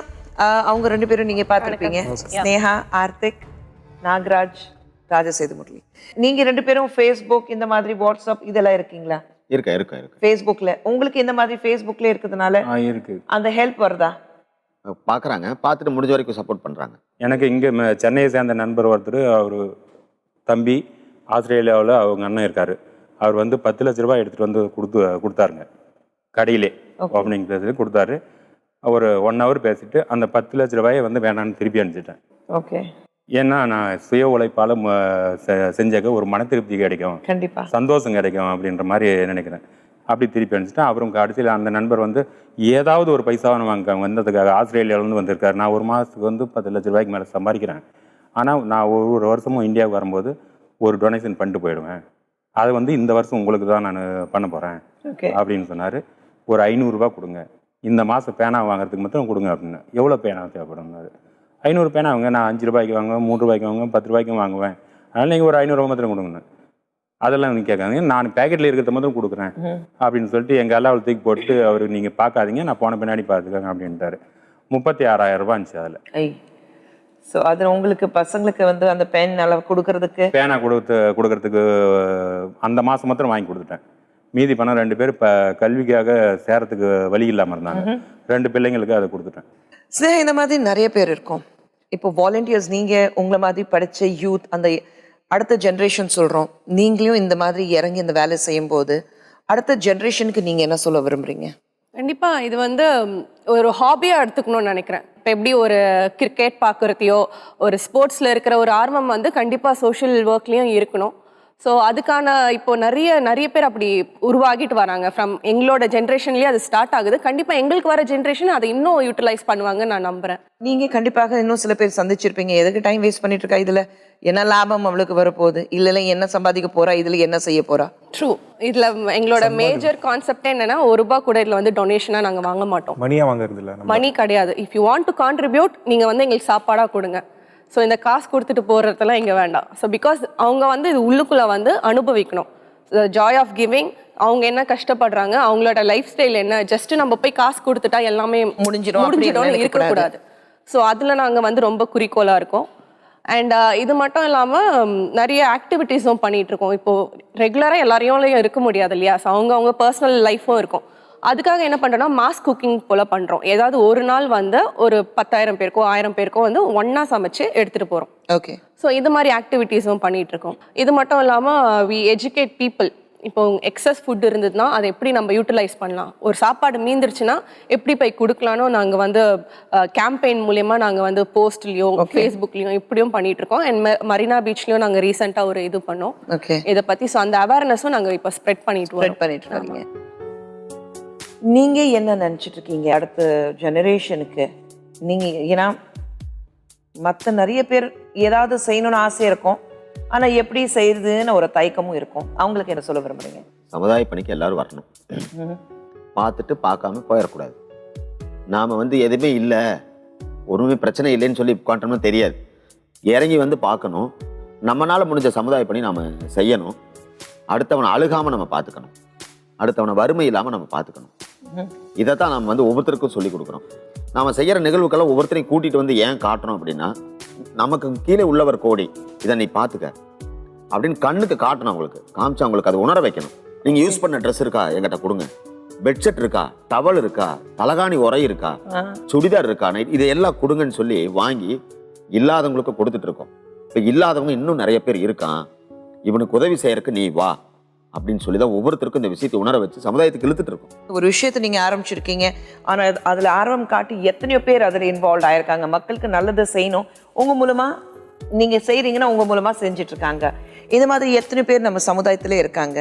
அவங்க 2 பேரும் நீங்க பார்த்திருப்பீங்க. ஸ்னேகா, ஆர்த்திக், நாகராஜ், ராஜா சேதுமுரளி. நீங்க 2 பேரும் ஃபேஸ்புக் இந்த மாதிரி வாட்ஸ்அப் இதெல்லாம் இருக்கீங்களா? இருக்கு ஃபேஸ்புக்ல உங்களுக்கு இந்த மாதிரி ஃபேஸ்புக்ல இருக்கிறதுனால இருக்கு. அந்த ஹெல்ப் வருதா? பார்க்குறாங்க, பார்த்துட்டு முடிஞ்ச வரைக்கும் சப்போர்ட் பண்ணுறாங்க. எனக்கு இங்கே சென்னையை சேர்ந்த நண்பர் ஒருத்தர், அவர் தம்பி ஆஸ்திரேலியாவில் அவங்க அண்ணன் இருக்கார். அவர் வந்து 10 லட்ச ரூபாய் எடுத்துகிட்டு வந்து கொடுத்தாருங்க. கடையிலே ஓப்பனிங் பேசி கொடுத்தாரு. ஒரு 1 ஹவர் பேசிட்டு அந்த 10 லட்ச ரூபாயை வந்து வேணான்னு திருப்பி அனுப்பிச்சிட்டேன். ஓகே. ஏன்னா நான் சுய உழைப்பால் செஞ்சாக்க ஒரு மன திருப்தி கிடைக்கும், கண்டிப்பா சந்தோஷம் கிடைக்கும் அப்படின்ற மாதிரி நினைக்கிறேன். அப்படி திருப்பி அனுப்பிச்சிட்டேன். அப்புறம் கடைசியில் அந்த நண்பர் வந்து ஏதாவது ஒரு பைசாவை வாங்க வந்ததுக்காக ஆஸ்திரேலியாவிலேருந்து வந்திருக்காரு. நான் ஒரு மாதத்துக்கு வந்து 10 லட்ச ரூபாய்க்கு மேலே சம்பாதிக்கிறேன். ஆனால் நான் ஒரு வருஷமும் இந்தியாவுக்கு வரும்போது ஒரு டொனேஷன் பண்ணிட்டு போயிடுவேன். அது வந்து இந்த வருஷம் உங்களுக்கு தான் நான் பண்ண போகிறேன் அப்படின்னு சொன்னார். ஒரு 500 ரூபா கொடுங்க, இந்த மாதம் பேனா வாங்குறதுக்கு மட்டும் கொடுங்க அப்படின்னு. எவ்வளோ பேனா தேவைப்படும்னாரு. 500 பேனா வாங்க, நான் 5 ரூபாய்க்கு வாங்குவேன், 3 ரூபாய்க்கு வாங்குவேன், 10 ரூபாய்க்கும் வாங்குவேன், அதனால் நீங்கள் ஒரு 500 ரூபா மாத்திரம் கொடுங்கண்ணு. அதெல்லாம் நீங்கள் கேட்காதீங்க, நான் பேக்கெட்டில் இருக்கிறத மட்டும் கொடுக்குறேன் அப்படின்னு சொல்லிட்டு எங்கள் எல்லாம் தூக்கி போட்டு அவர் நீங்கள் பார்க்காதீங்க, நான் போன பின்னாடி பார்த்துக்கோங்க அப்படின்ட்டாரு. 36,000 ரூபா இருந்துச்சு அதில். ஸோ அதில் உங்களுக்கு பசங்களுக்கு வந்து அந்த பேன் நல்லா கொடுக்கறதுக்கு பேனா கொடுக்கறதுக்கு அந்த மாதம் மாத்திரம் வாங்கி கொடுத்துட்டேன். மீதி பணம் 2 பேர் இப்போ கல்விக்காக சேரத்துக்கு வழி இல்லாமல் இருந்தாங்க. 2 பிள்ளைங்களுக்கு அதை கொடுத்துட்டேன். ஸ்னேகா, இந்த மாதிரி நிறைய பேர் இருக்கும். இப்போ வாலண்டியர்ஸ் நீங்கள் உங்களை மாதிரி படித்த யூத், அந்த அடுத்த ஜென்ரேஷன் சொல்கிறோம், நீங்களும் இந்த மாதிரி இறங்கி இந்த வேலை செய்யும்போது அடுத்த ஜென்ரேஷனுக்கு நீங்கள் என்ன சொல்ல விரும்புகிறீங்க? கண்டிப்பாக இது வந்து ஒரு ஹாபியாக எடுத்துக்கணும்னு நினைக்கிறேன். இப்போ எப்படி ஒரு கிரிக்கெட் பார்க்குறதையோ ஒரு ஸ்போர்ட்ஸில் இருக்கிற ஒரு ஆர்வம் வந்து கண்டிப்பாக சோஷியல் ஒர்க்லேயும் இருக்கணும். ஸோ அதுக்கான இப்போ நிறைய பேர் அப்படி உருவாகிட்டு வராங்க. ஃப்ரம் எங்களோட ஜென்ரேஷன்லேயே அது ஸ்டார்ட் ஆகுது. கண்டிப்பாக எங்களுக்கு வர ஜென்ரேஷன் அதை இன்னும் யூட்டிலைஸ் பண்ணுவாங்கன்னு நான் நம்புகிறேன். நீங்கள் கண்டிப்பாக இன்னும் சில பேர் சந்திச்சிருப்பீங்க, எதுக்கு டைம் வேஸ்ட் பண்ணிட்டு இருக்கா, இதில் என்ன லாபம் அவளுக்கு வரப்போகுது, இல்லை என்ன சம்பாதிக்க போகிறா, இதில் என்ன செய்ய போகிறா. ட்ரூ. இதில் எங்களோட மேஜர் கான்செப்ட் என்னன்னா, ₹1 கூட இதில் வந்து டொனேஷனாக நாங்கள் வாங்க மாட்டோம். மணியாக வாங்குறது இல்லை, மணி கிடையாது. If you want to contribute, நீங்கள் வந்து எங்களுக்கு சாப்பாடாக கொடுங்க. ஸோ இந்த காசு கொடுத்துட்டு போகிறதெல்லாம் இங்கே வேண்டாம். ஸோ பிகாஸ் அவங்க வந்து இது உள்ளுக்குள்ளே வந்து அனுபவிக்கணும். ஜாய் ஆஃப் கிவிங், அவங்க என்ன கஷ்டப்படுறாங்க, அவங்களோட லைஃப் ஸ்டைல் என்ன, ஜஸ்ட் நம்ம போய் காசு கொடுத்துட்டா எல்லாமே முடிஞ்சிடும் இருக்கக்கூடாது. ஸோ அதில் நாங்கள் வந்து ரொம்ப குறிக்கோளாக இருக்கோம். அண்ட் இது மட்டும் இல்லாமல் நிறைய ஆக்டிவிட்டீஸும் பண்ணிகிட்ருக்கோம். இப்போது ரெகுலராக எல்லாரையும் இருக்க முடியாது இல்லையா. ஸோ அவங்க பர்சனல் லைஃப்பும் இருக்கும். அதுக்காக என்ன பண்ணுறோன்னா மாஸ் குக்கிங் போல் பண்ணுறோம். ஏதாவது ஒரு நாள் வந்து ஒரு 10,000 பேருக்கோ 1000 பேருக்கோ வந்து ஒன்றா சமைச்சு எடுத்துகிட்டு போகிறோம். ஓகே. ஸோ இது மாதிரி ஆக்டிவிட்டீஸும் பண்ணிகிட்ருக்கோம். இது மட்டும் இல்லாமல் வி எஜுகேட் பீப்புள். இப்போ எக்ஸஸ் ஃபுட் இருந்ததுன்னா அதை எப்படி நம்ம யூட்டிலைஸ் பண்ணலாம், ஒரு சாப்பாடு மீந்துருச்சுன்னா எப்படி போய் கொடுக்கலானோ நாங்கள் வந்து கேம்பெயின் மூலயமா நாங்கள் வந்து போஸ்ட்லேயோ ஃபேஸ்புக்லேயும் இப்படியும் பண்ணிகிட்ருக்கோம். அண்ட் மரீனா பீச்லேயும் நாங்கள் ரீசெண்டாக ஒரு இது பண்ணோம் இதை பற்றி. ஸோ அந்த அவேர்னஸும் நாங்கள் இப்போ ஸ்ப்ரெட் பண்ணிட்டு இருக்கீங்க. நீங்கள் என்ன நினச்சிட்டு இருக்கீங்க அடுத்த ஜெனரேஷனுக்கு? நீங்கள் ஏன்னா மற்ற நிறைய பேர் ஏதாவது செய்யணும்னு ஆசை இருக்கும், ஆனால் எப்படி செய்யறதுன்னு ஒரு தயக்கமும் இருக்கும். அவங்களுக்கு என்ன சொல்ல விரும்புறீங்க? சமுதாய பணிக்கு எல்லாரும் வரணும். பார்த்துட்டு பார்க்காம போயிடக்கூடாது. நாம் வந்து எதுவுமே இல்லை, ஒருமே பிரச்சனை இல்லைன்னு சொல்லி உட்காண்டோம்னு தெரியாது. இறங்கி வந்து பார்க்கணும். நம்மளால் முடிஞ்ச சமுதாய பணி நாம் செய்யணும். அடுத்தவனை அழுகாமல் நம்ம பார்த்துக்கணும், அடுத்தவனை வறுமை இல்லாமல் நம்ம பார்த்துக்கணும். இதைத்தான் நம்ம வந்து ஒவ்வொருத்தருக்கும் சொல்லி கொடுக்குறோம். நாம் செய்கிற நிகழ்வுக்கெல்லாம் ஒவ்வொருத்தரையும் கூட்டிகிட்டு வந்து ஏன் காட்டுறோம் அப்படின்னா, நமக்கு கீழே உள்ளவர் கோடி, இதை நீ பார்த்துக்க அப்படின்னு கண்ணுக்கு காட்டணும். அவங்களுக்கு காமிச்சு அவங்களுக்கு அதை உணர வைக்கணும். நீங்கள் யூஸ் பண்ண ட்ரெஸ் இருக்கா, எங்கிட்ட கொடுங்க. பெட்ஷீட் இருக்கா, டவல் இருக்கா, தலகாணி உரை இருக்கா, சுடிதார் இருக்கா, இதையெல்லாம் கொடுங்கன்னு சொல்லி வாங்கி இல்லாதவங்களுக்கு கொடுத்துட்டு இருக்கோம். இப்போ இல்லாதவங்க இன்னும் நிறைய பேர் இருக்கான், இவனுக்கு உதவி செய்யறதுக்கு நீ வா அப்படின்னு சொல்லி தான் ஒவ்வொருத்தருக்கும் இந்த விஷயத்தை உணர வச்சு சமுதாயத்துக்கு இழுத்துட்டு இருக்கோம். ஒரு விஷயத்தை நீங்கள் ஆரம்பிச்சிருக்கீங்க, ஆனால் அதில் ஆர்வம் காட்டி எத்தனையோ பேர் அதில் இன்வால்வ் ஆயிருக்காங்க. மக்களுக்கு நல்லதை செய்யணும், உங்கள் மூலமாக நீங்கள் செய்கிறீங்கன்னா உங்கள் மூலமாக செஞ்சுட்டு இருக்காங்க. இந்த மாதிரி எத்தனை பேர் நம்ம சமுதாயத்திலே இருக்காங்க.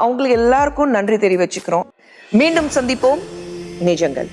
அவங்களுக்கு எல்லாருக்கும் நன்றி தெரிவிச்சுக்கிறோம். மீண்டும் சந்திப்போம். நிஜங்கள்.